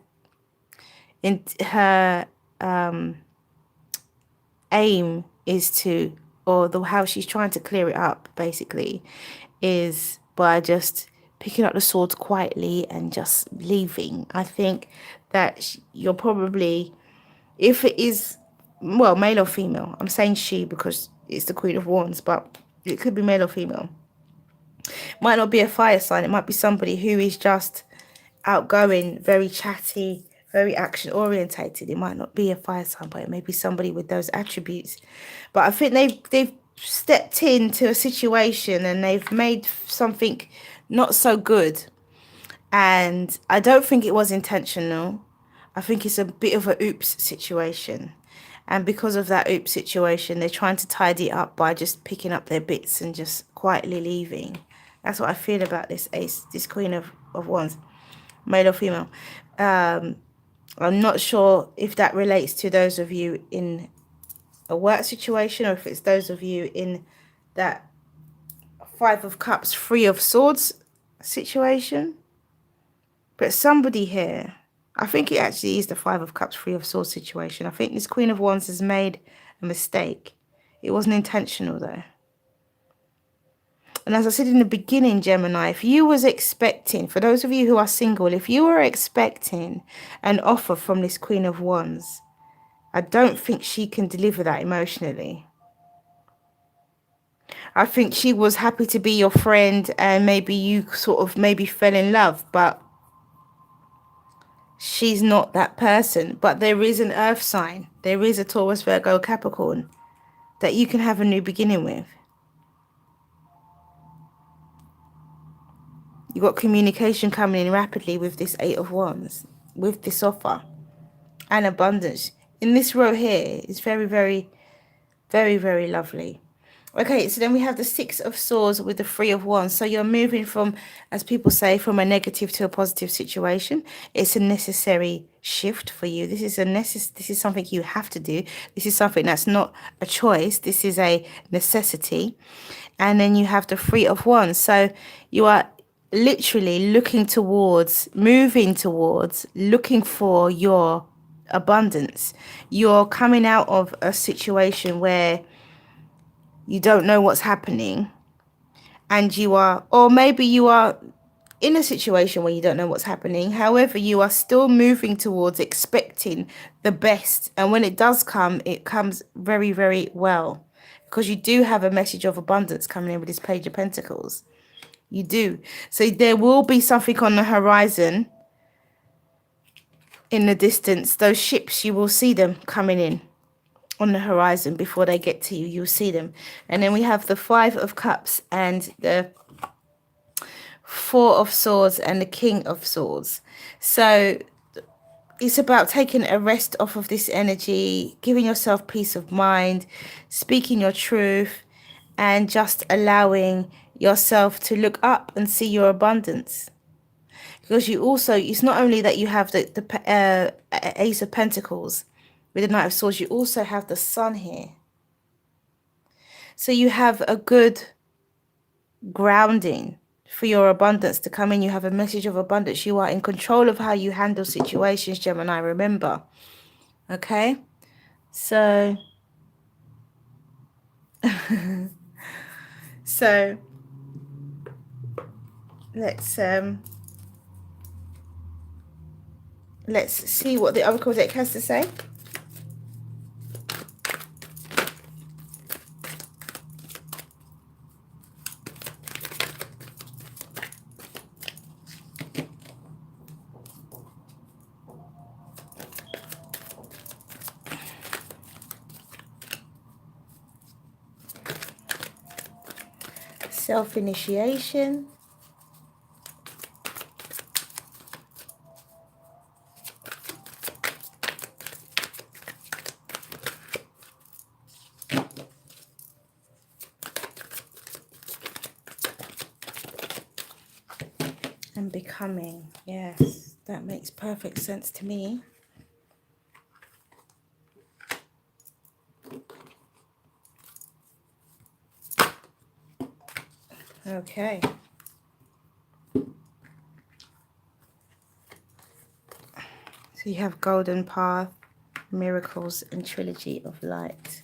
aim is to, or how she's trying to clear it up basically, is by just picking up the swords quietly and just leaving. I think that you're probably, if it is, well, male or female, I'm saying she because it's the Queen of Wands, but it could be male or female. Might not be a fire sign. It might be somebody who is just outgoing, very chatty, very action orientated. It might not be a fire sign, but it may be somebody with those attributes. But I think they've stepped into a situation and they've made something not so good, and I don't think it was intentional. I think it's a bit of a oops situation, and because of that oops situation, they're trying to tidy it up by just picking up their bits and just quietly leaving. That's what I feel about this Queen of Wands, male or female. I'm not sure if that relates to those of you in a work situation, or if it's those of you in that Five of Cups, Three of Swords situation. But somebody here, I think it actually is the Five of Cups, Three of Swords situation. I think this Queen of Wands has made a mistake. It wasn't intentional though. And as I said in the beginning, Gemini, if you was expecting, for those of you who are single, if you were expecting an offer from this Queen of Wands, I don't think she can deliver that emotionally. I think she was happy to be your friend, and maybe you sort of maybe fell in love, but she's not that person. But there is an earth sign. There is a Taurus, Virgo, Capricorn that you can have a new beginning with. You've got communication coming in rapidly with this Eight of Wands, with this offer, and abundance. In this row here is very, very, very, very lovely. Okay, so then we have the Six of Swords with the Three of Wands. So you're moving from, as people say, from a negative to a positive situation. It's a necessary shift for you. This is something you have to do. This is something that's not a choice. This is a necessity. And then you have the Three of Wands. So you are literally looking towards, moving towards, looking for your abundance. You're coming out of a situation where you don't know what's happening, and you are, or maybe you are in a situation where you don't know what's happening. However, you are still moving towards expecting the best, and when it does come, it comes very, very well, because you do have a message of abundance coming in with this Page of Pentacles. You do. So there will be something on the horizon in the distance. Those ships, you will see them coming in on the horizon before they get to you. You'll see them. And then we have the Five of Cups and the Four of Swords and the King of Swords. So it's about taking a rest off of this energy, giving yourself peace of mind, speaking your truth, and just allowing yourself to look up and see your abundance. Because you also, it's not only that you have the Ace of Pentacles with the Knight of Swords, you also have the Sun here. So you have a good grounding for your abundance to come in. You have a message of abundance. You are in control of how you handle situations, Gemini, remember. Okay? So, so let's see what the Oracle deck has to say. Self-initiation. And becoming. Yes, that makes perfect sense to me. Okay. So you have Golden Path, Miracles, and Trilogy of Light.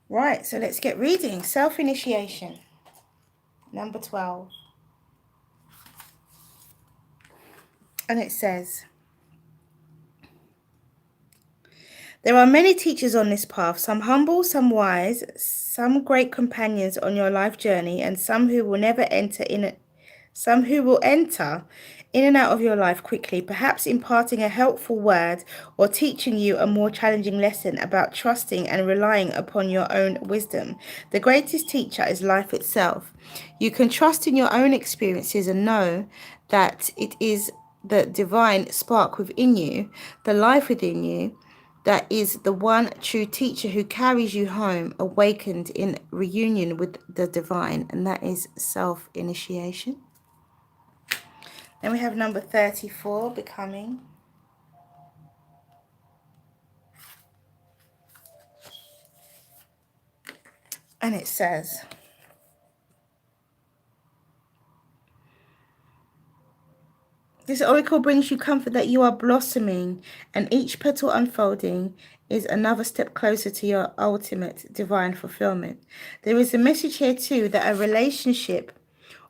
Right, so let's get reading. Self-initiation. Number 12. And it says, there are many teachers on this path, some humble, some wise, some great companions on your life journey, and some who will enter in and out of your life quickly, perhaps imparting a helpful word or teaching you a more challenging lesson about trusting and relying upon your own wisdom. The greatest teacher is life itself. You can trust in your own experiences and know that it is the divine spark within you, the life within you, that is the one true teacher who carries you home, awakened in reunion with the divine, and that is self-initiation. Then we have number 34, becoming. And it says, this oracle brings you comfort that you are blossoming, and each petal unfolding is another step closer to your ultimate divine fulfillment. There is a message here too that a relationship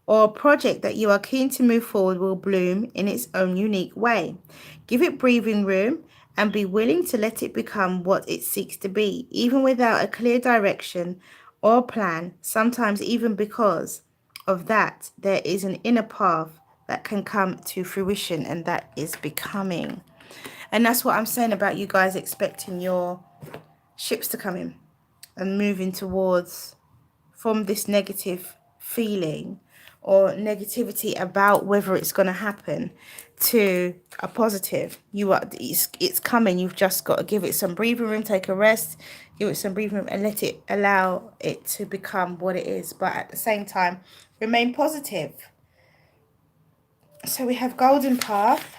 or a project that you are keen to move forward will bloom in its own unique way. Give it breathing room and be willing to let it become what it seeks to be, even without a clear direction or plan. Sometimes even because of that, there is an inner path that can come to fruition, and that is becoming. And that's what I'm saying about you guys expecting your ships to come in and moving towards, from this negative feeling or negativity about whether it's going to happen, to a positive. It's coming. You've just got to give it some breathing room, take a rest, give it some breathing room, and allow it to become what it is. But at the same time, remain positive. So we have golden path,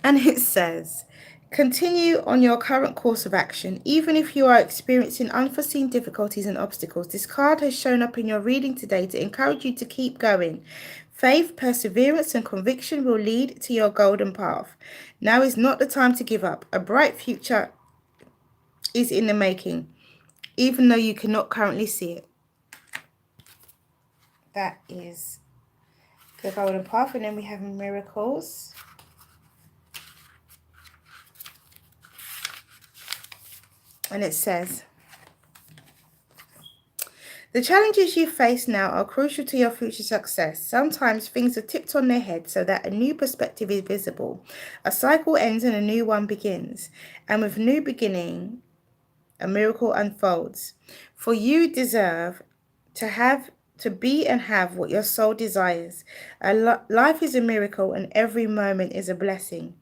and it says, continue on your current course of action, even if you are experiencing unforeseen difficulties and obstacles. This card has shown up in your reading today to encourage you to keep going. Faith, perseverance, and conviction will lead to your golden path. Now is not the time to give up. A bright future is in the making, even though you cannot currently see it. That is the golden path. And then we have miracles. And it says, the challenges you face now are crucial to your future success. Sometimes things are tipped on their head so that a new perspective is visible. A cycle ends and a new one begins. And with new beginning, a miracle unfolds. For you deserve to be and have what your soul desires. Life is a miracle and every moment is a blessing.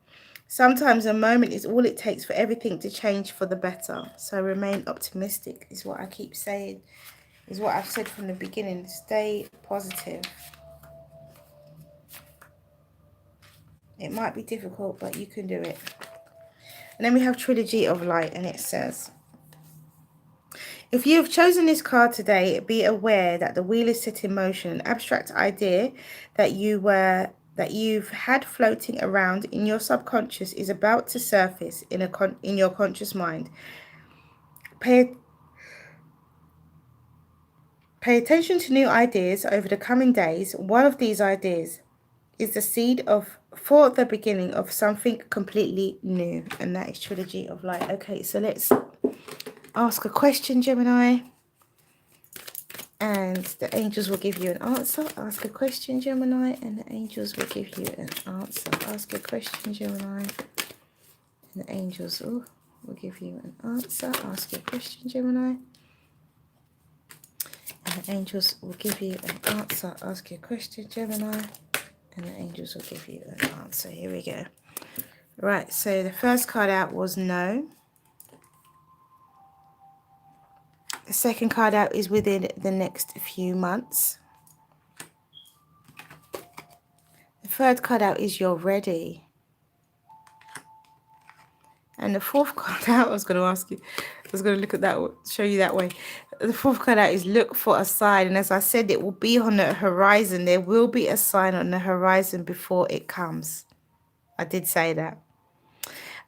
Sometimes a moment is all it takes for everything to change for the better. So remain optimistic is what I keep saying. Is what I've said from the beginning. Stay positive. It might be difficult, but you can do it. And then we have Trilogy of Light, and it says, if you have chosen this card today, be aware that the wheel is set in motion. An abstract idea that you've had floating around in your subconscious is about to surface in your conscious mind. Pay attention to new ideas over the coming days. One of these ideas is the seed for the beginning of something completely new, and that is Trilogy of Light. Okay, so let's ask a question, Gemini, and the angels will give you an answer. Ask a question, Gemini, and the angels will give you an answer. Ask a question, Gemini, and the angels will give you an answer. Ask a question, Gemini, and the angels will give you an answer. Ask your question, Gemini, and the angels will give you an answer. Here we go. Right, so the first card out was no. The second card out is within the next few months. The third card out is you're ready. And the fourth card out, I was going to look at that, show you that way. The fourth card out is look for a sign. And as I said, it will be on the horizon. There will be a sign on the horizon before it comes. I did say that.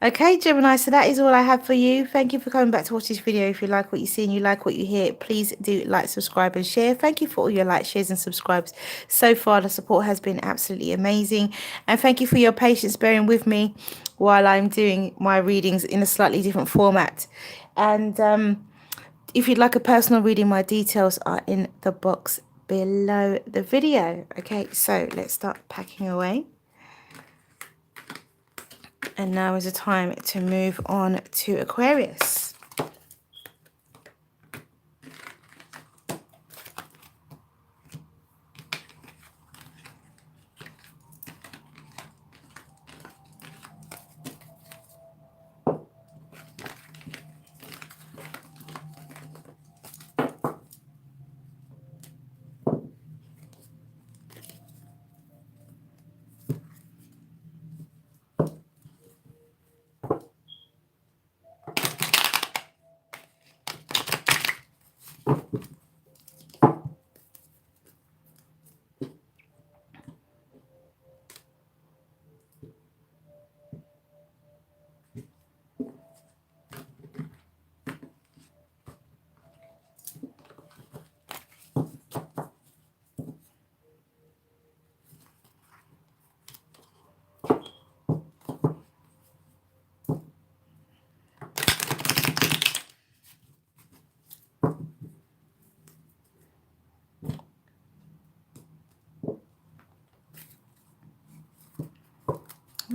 Okay, Gemini, so that is all I have for you. Thank you for coming back to watch this video. If you like what you see and you like what you hear, please do like, subscribe and share. Thank you for all your likes, shares and subscribes. So far, the support has been absolutely amazing. And thank you for your patience bearing with me while I'm doing my readings in a slightly different format. And if you'd like a personal reading, my details are in the box below the video. Okay, so let's start packing away. And now is the time to move on to Aquarius.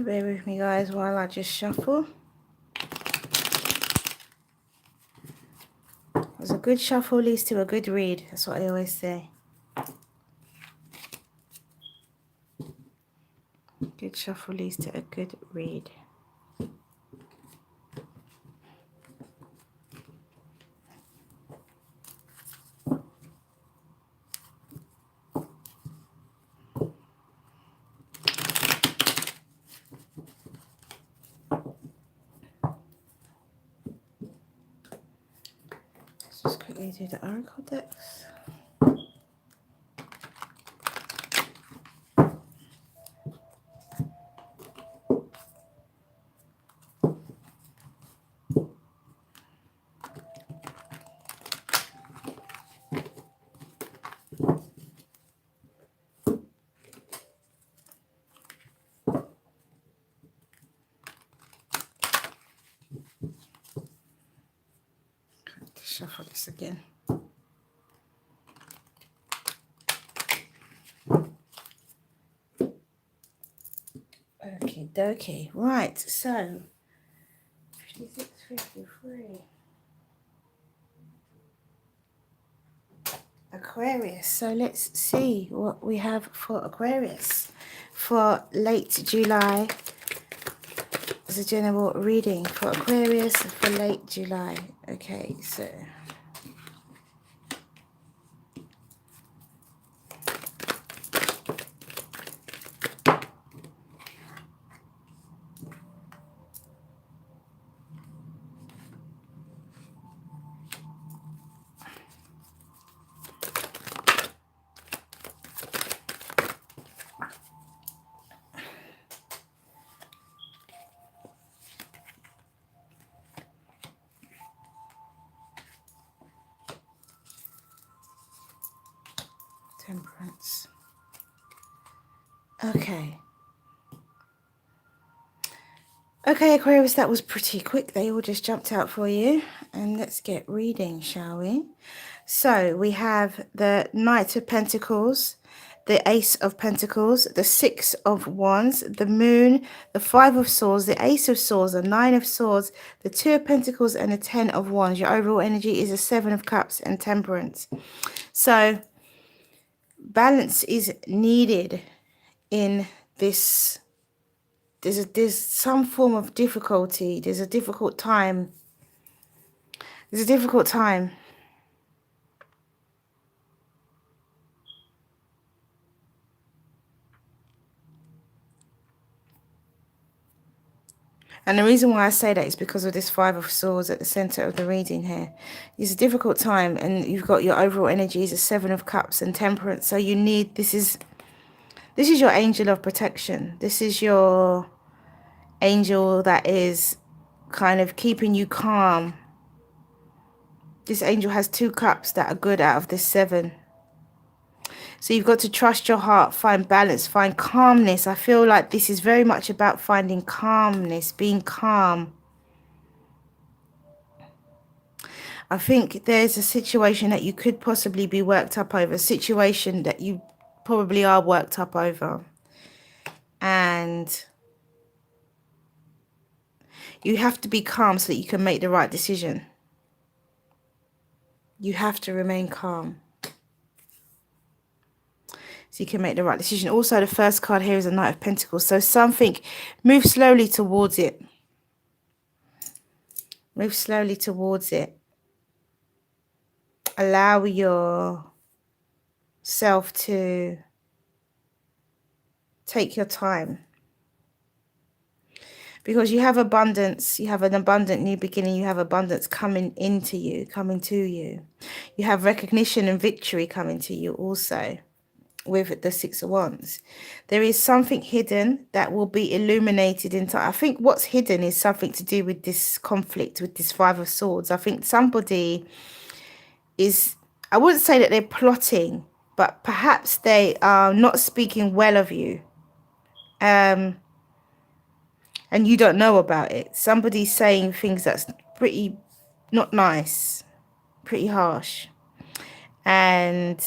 Bear with me, guys, while I just shuffle. Because a good shuffle leads to a good read. That's what I always say. Good shuffle leads to a good read. Let's just quickly do the oracle decks. Shuffle this again. Okie dokie. Right, so 56, 53. Aquarius. So let's see what we have for Aquarius for late July. As a general reading for Aquarius for late July. Okay, so Temperance. Okay. Okay, Aquarius, that was pretty quick. They all just jumped out for you. And let's get reading, shall we? So we have the Knight of Pentacles, the Ace of Pentacles, the Six of Wands, the Moon, the Five of Swords, the Ace of Swords, the Nine of Swords, the Two of Pentacles, and the Ten of Wands. Your overall energy is a Seven of Cups and Temperance. So balance is needed in this. There's some form of difficulty. There's a difficult time. There's a difficult time. And the reason why I say that is because of this Five of Swords at the center of the reading here. It's a difficult time, and you've got your overall energy is a Seven of Cups and Temperance. So you need, this is your angel of protection. This is your angel that is kind of keeping you calm. This angel has two cups that are good out of this seven. So you've got to trust your heart, find balance, find calmness. I feel like this is very much about finding calmness, being calm. I think there's a situation that you could possibly be worked up over, a situation that you probably are worked up over. And you have to be calm so that you can make the right decision. You have to remain calm so you can make the right decision. Also, the first card here is a Knight of Pentacles. So something, move slowly towards it. Move slowly towards it. Allow yourself to take your time. Because you have abundance, you have an abundant new beginning, you have abundance coming into you, coming to you. You have recognition and victory coming to you also with the Six of Wands. There is something hidden that will be illuminated in time. I think what's hidden is something to do with this conflict, with this Five of Swords. I think somebody is, I wouldn't say that they're plotting, but perhaps they are not speaking well of you. And you don't know about it. Somebody's saying things that's pretty not nice, pretty harsh. And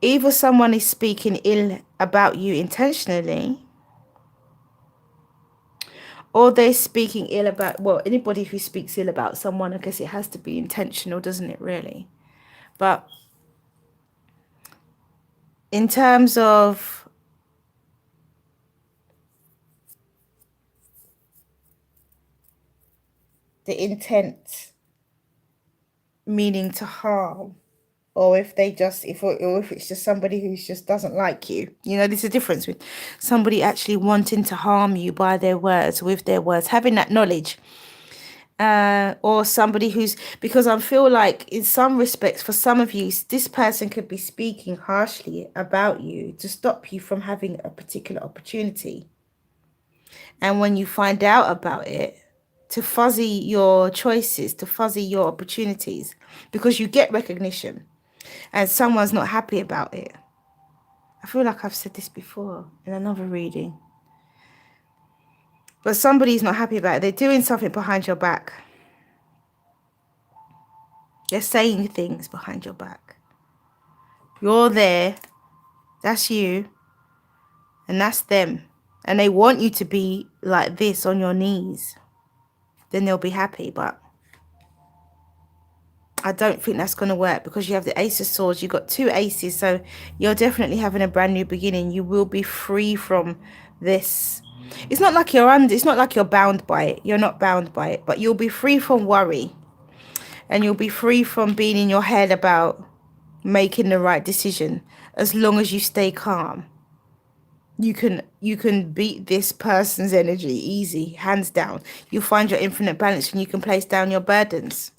Either someone is speaking ill about you intentionally, or they're speaking ill about, well, anybody who speaks ill about someone, I guess it has to be intentional, doesn't it, really? But in terms of the intent, meaning to harm, or if they just, or if it's just somebody who just doesn't like you, you know, there's a difference with somebody actually wanting to harm you by their words, with their words, having that knowledge. Or somebody who's, because I feel like in some respects, for some of you, this person could be speaking harshly about you to stop you from having a particular opportunity. And when you find out about it, to fuzzy your choices, to fuzzy your opportunities, because you get recognition and someone's not happy about it. I feel like I've said this before in another reading. But somebody's not happy about it. They're doing something behind your back. They're saying things behind your back. You're there. That's you. And that's them. And they want you to be like this on your knees. Then they'll be happy. But I don't think that's going to work, because you have the Ace of Swords. You've got 2 aces. So you're definitely having a brand new beginning. You will be free from this. It's not like it's not like you're bound by it. You're not bound by it. But you'll be free from worry. And you'll be free from being in your head about making the right decision, as long as you stay calm. You can beat this person's energy easy, hands down. You'll find your infinite balance, and you can place down your burdens.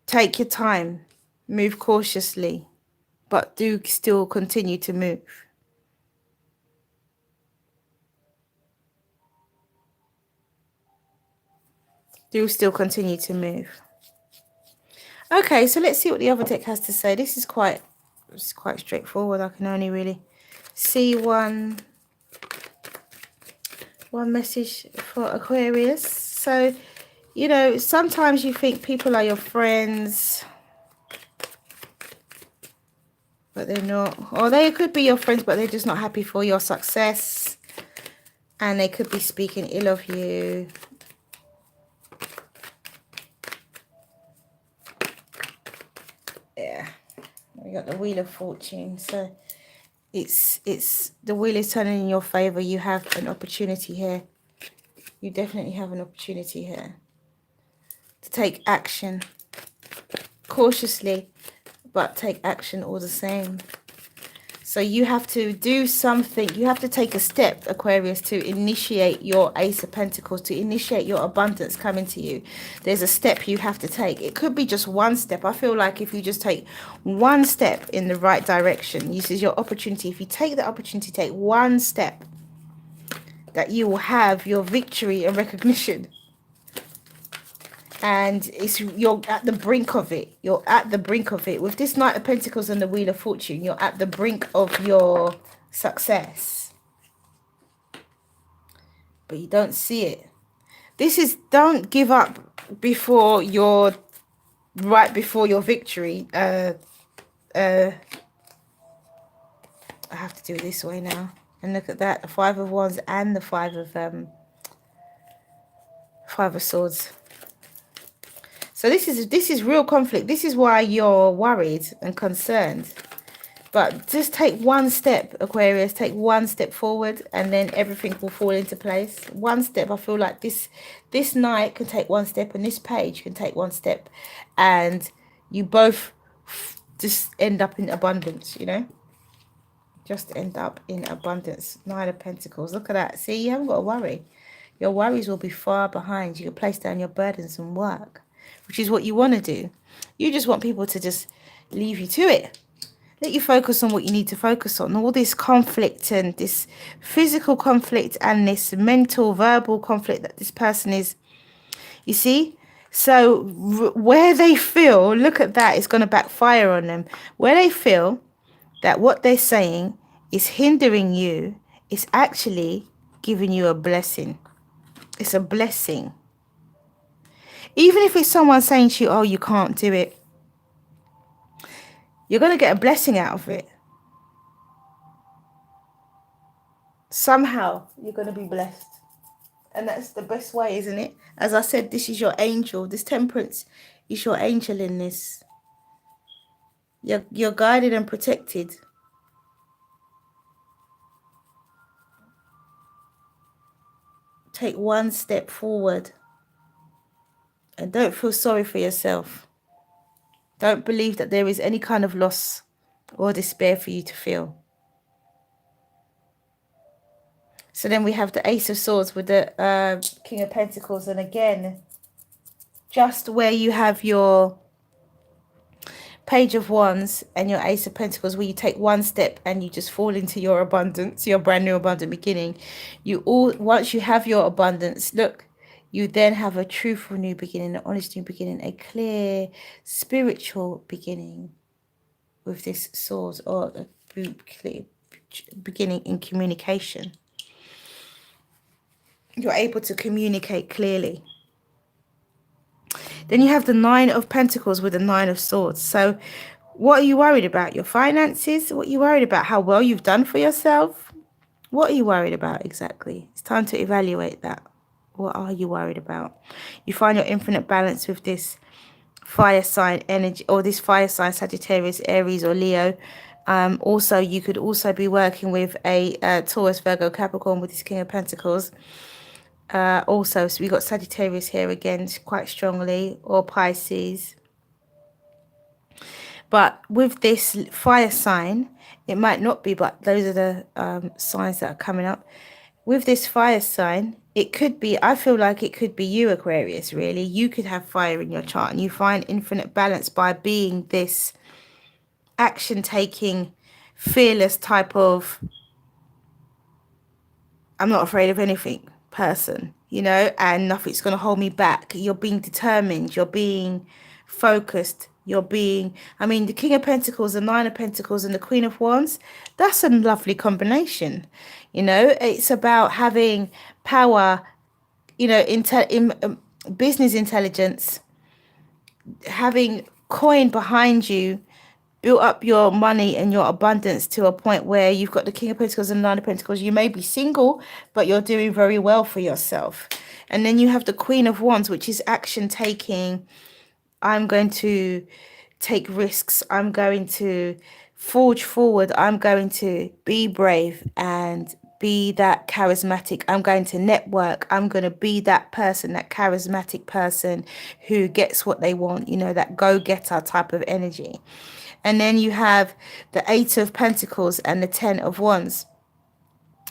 Take your time, move cautiously, but do still continue to move. Do still continue to move. Okay, so let's see what the other deck has to say. This is quite straightforward. I can only really see one message for Aquarius. So, you know, sometimes you think people are your friends, but they're not. Or they could be your friends, but they're just not happy for your success. And they could be speaking ill of you. Yeah. We got the Wheel of Fortune. So it's the wheel is turning in your favor. You have an opportunity here. You definitely have an opportunity here to take action cautiously, but take action all the same. So you have to do something. You have to take a step, Aquarius, to initiate your Ace of Pentacles, to initiate your abundance coming to you. There's a step you have to take. It could be just one step. I feel like if you just take one step in the right direction, this is your opportunity. If you take the opportunity, take one step, that you will have your victory and recognition. And you're at the brink of it. You're at the brink of it. With this Knight of Pentacles and the Wheel of Fortune, you're at the brink of your success. But you don't see it. This is, don't give up before your, right before your victory. I have to do it this way now. And look at that, the 5 of Wands and the 5 of Swords. So this is real conflict. This is why you're worried and concerned. But just take one step, Aquarius. Take one step forward, and then everything will fall into place. One step. I feel like this Knight can take one step, and this Page can take one step, and you both just end up in abundance, you know? Just end up in abundance. 9 of Pentacles. Look at that. See, you haven't got to worry. Your worries will be far behind. You can place down your burdens and work, which is what you want to do. You just want people to just leave you to it. Let you focus on what you need to focus on. All this conflict, and this physical conflict, and this mental, verbal conflict that this person is, you see? So where they feel, look at that, it's going to backfire on them. Where they feel that what they're saying is hindering you, it's actually giving you a blessing. It's a blessing. Even if it's someone saying to you, oh, you can't do it. You're going to get a blessing out of it. Somehow you're going to be blessed. And that's the best way, isn't it? As I said, this is your angel. This temperance is your angel in this. You're guided and protected. Take one step forward. And don't feel sorry for yourself. Don't believe that there is any kind of loss or despair for you to feel. So then we have the Ace of Swords with the King of Pentacles. And again, just where you have your Page of Wands and your Ace of Pentacles, where you take one step and you just fall into your abundance, your brand new abundant beginning. Once you have your abundance, look, you then have a truthful new beginning, an honest new beginning, a clear spiritual beginning with this sword, or a clear beginning in communication. You're able to communicate clearly. Then you have the Nine of Pentacles with the Nine of Swords. So what are you worried about? Your finances? What are you worried about? How well you've done for yourself? What are you worried about exactly? It's time to evaluate that. What are you worried about? You find your infinite balance with this fire sign energy, or this fire sign Sagittarius, Aries or Leo. Also, you could also be working with a Taurus, Virgo, Capricorn with this King of Pentacles. Also, so we got Sagittarius here again quite strongly, or Pisces. But with this fire sign, it might not be, but those are the signs that are coming up. With this fire sign, it could be, I feel like it could be you, Aquarius, really. You could have fire in your chart, and you find infinite balance by being this action-taking, fearless type of, I'm not afraid of anything person, you know, and nothing's going to hold me back. You're being determined, you're being focused, you're being, I mean, the King of Pentacles, the Nine of Pentacles and the Queen of Wands, that's a lovely combination. You know, it's about having power, you know, in business intelligence, having coin behind you, build up your money and your abundance to a point where you've got the King of Pentacles and Nine of Pentacles. You may be single, but you're doing very well for yourself. And then you have the Queen of Wands, which is action taking. I'm going to take risks. I'm going to forge forward. I'm going to be brave and be that charismatic. I'm going to network. I'm going to be that person, that charismatic person who gets what they want, you know, that go-getter type of energy. And then you have the Eight of Pentacles and the Ten of Wands.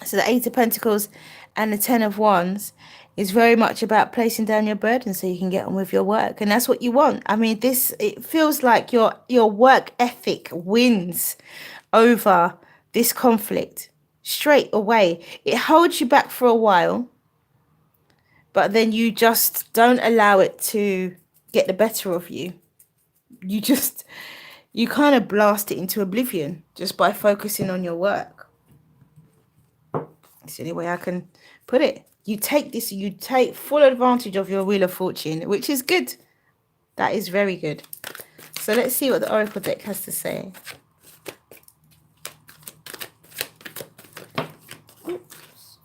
So the Eight of Pentacles and the Ten of Wands is very much about placing down your burden so you can get on with your work. And that's what you want. I mean, it feels like your work ethic wins over this conflict straight away. It holds you back for a while, but then you just don't allow it to get the better of you. You kind of blast it into oblivion just by focusing on your work. It's the only way I can put it. You take full advantage of your Wheel of Fortune, which is good. That is very good. So let's see what the Oracle deck has to say. Oops.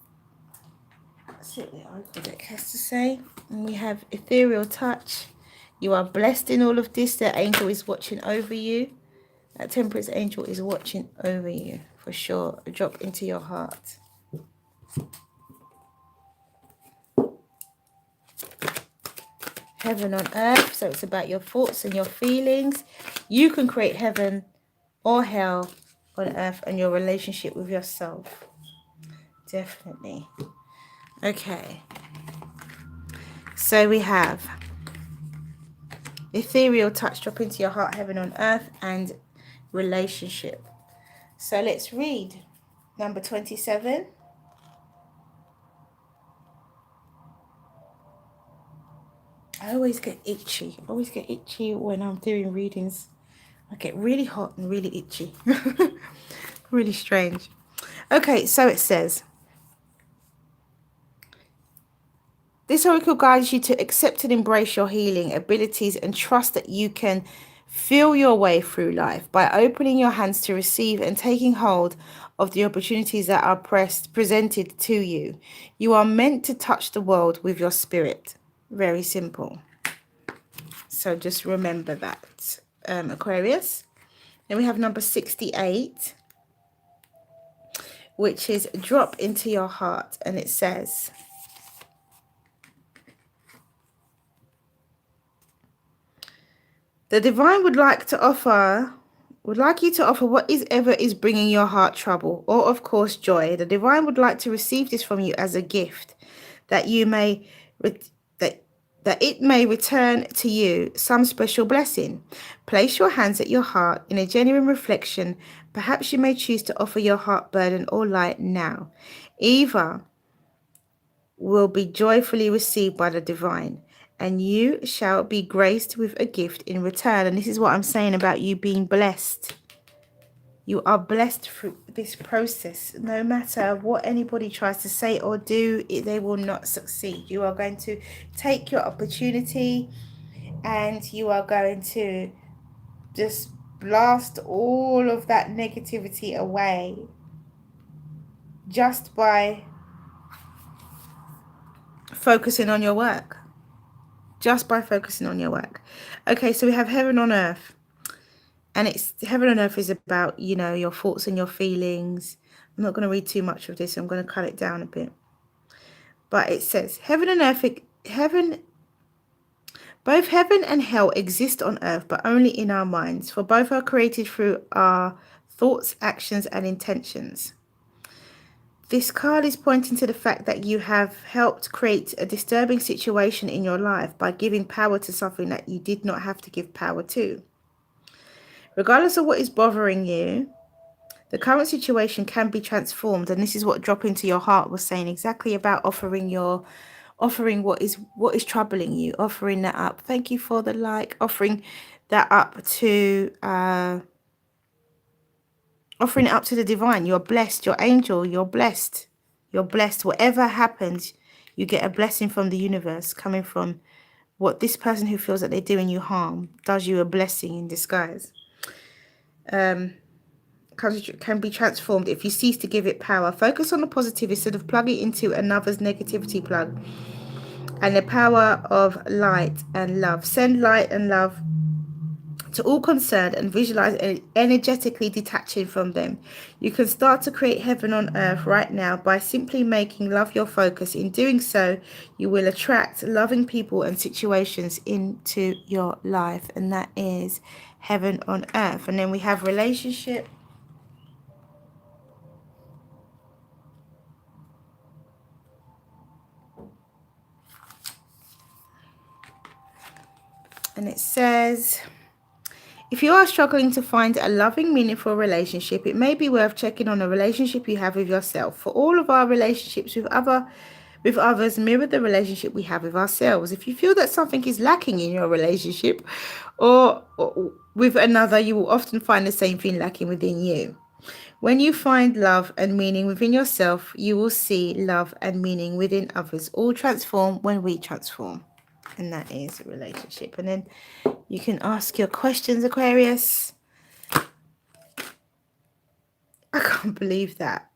Let's see what the Oracle deck has to say. And we have Ethereal Touch. You are blessed in all of this. The angel is watching over you. That Temperance angel is watching over you, for sure. Drop into your heart. Heaven on earth. So it's about your thoughts and your feelings. You can create heaven or hell on earth and your relationship with yourself. Definitely. Okay. So we have Ethereal Touch, drop into your heart, heaven on earth, and relationship. So let's read number 27. I always get itchy. When I'm doing readings. I get really hot and really itchy. Really strange. Okay, so it says, this oracle guides you to accept and embrace your healing abilities and trust that you can Feel your way through life by opening your hands to receive and taking hold of the opportunities that are presented to you. You are meant to touch the world with your spirit. Very simple. So just remember that, Aquarius. Then we have number 68, which is drop into your heart. And it says, the divine would like you to offer what is ever is bringing your heart trouble, or of course joy. The divine would like to receive this from you as a gift, that you may that it may return to you some special blessing. Place your hands at your heart in a genuine reflection. Perhaps you may choose to offer your heart burden or light now. Either will be joyfully received by the divine, and you shall be graced with a gift in return. And this is what I'm saying about you being blessed. You are blessed through this process. No matter what anybody tries to say or do, they will not succeed. You are going to take your opportunity, and you are going to just blast all of that negativity away just by focusing on your work. Just by focusing on your work. Okay, so we have heaven on earth. And it's heaven on earth is about, you know, your thoughts and your feelings. I'm not going to read too much of this. I'm going to cut it down a bit. But it says, heaven and earth, both heaven and hell exist on earth, but only in our minds. For both are created through our thoughts, actions, and intentions. This card is pointing to the fact that you have helped create a disturbing situation in your life by giving power to something that you did not have to give power to. Regardless of what is bothering you, the current situation can be transformed. And this is what drop into your heart was saying, exactly about offering what is troubling you, offering that up. Thank you for the like, offering that up to offering it up to the divine. You're blessed, your angel, you're blessed. You're blessed. Whatever happens, you get a blessing from the universe coming from what this person who feels that they're doing you harm does you a blessing in disguise. Can be transformed if you cease to give it power. Focus on the positive instead of plugging into another's negativity plug, and the power of light and love. Send light and love to all concerned and visualize energetically detaching from them. You can start to create heaven on earth right now by simply making love your focus. In doing so, you will attract loving people and situations into your life, and that is heaven on earth. And then we have relationship. And it says, if you are struggling to find a loving, meaningful relationship, it may be worth checking on a relationship you have with yourself. For all of our relationships with others mirror the relationship we have with ourselves. If you feel that something is lacking in your relationship or with another, you will often find the same thing lacking within you. When you find love and meaning within yourself, you will see love and meaning within others. All transform when we transform. And that is a relationship. And then you can ask your questions, Aquarius. I can't believe that.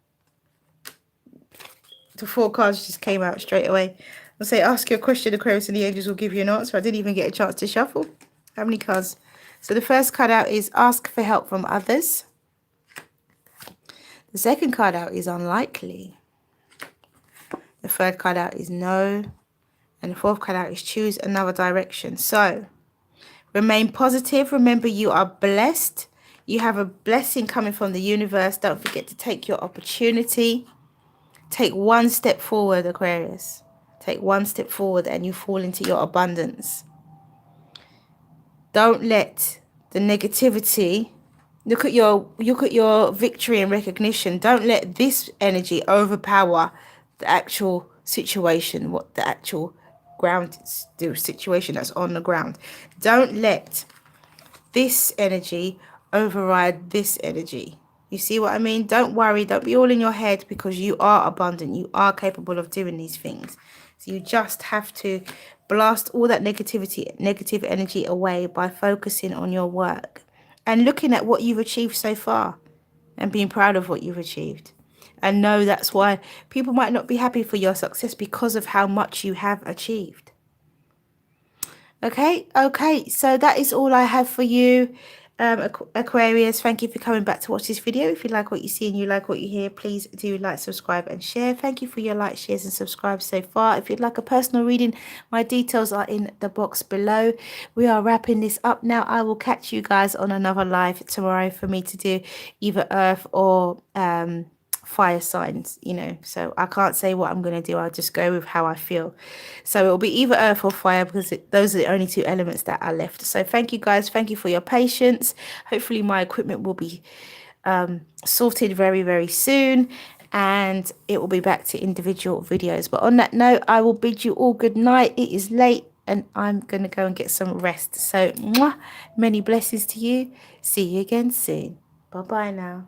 The 4 cards just came out straight away. I'll say, ask your question, Aquarius, and the angels will give you an answer. I didn't even get a chance to shuffle. How many cards? So the first card out is ask for help from others. The second card out is unlikely. The third card out is no. And the fourth card out is choose another direction. So remain positive. Remember, you are blessed. You have a blessing coming from the universe. Don't forget to take your opportunity. Take one step forward, Aquarius. Take one step forward and you fall into your abundance. Don't let the negativity, look at your victory and recognition. Don't let this energy overpower the actual situation, what the actual ground is, the situation that's on the ground. Don't let this energy override this energy. You see what I mean? Don't worry. Don't be all in your head, because you are abundant. You are capable of doing these things. So you just have to blast all that negative energy away by focusing on your work and looking at what you've achieved so far and being proud of what you've achieved. And know that's why people might not be happy for your success, because of how much you have achieved. Okay, so that is all I have for you, Aquarius. Thank you for coming back to watch this video. If you like what you see and you like what you hear, please do like, subscribe and share. Thank you for your likes, shares and subscribes so far. If you'd like a personal reading, my details are in the box below. We are wrapping this up now. I will catch you guys on another live tomorrow for me to do either earth or fire signs, you know, so I can't say what I'm going to do. I'll just go with how I feel. So it'll be either earth or fire, because those are the only two elements that are left. So thank you guys, thank you for your patience. Hopefully my equipment will be sorted very soon, and it will be back to individual videos. But on that note, I will bid you all good night. It is late and I'm going to go and get some rest. So mwah, many blessings to you. See you again soon. Bye bye now.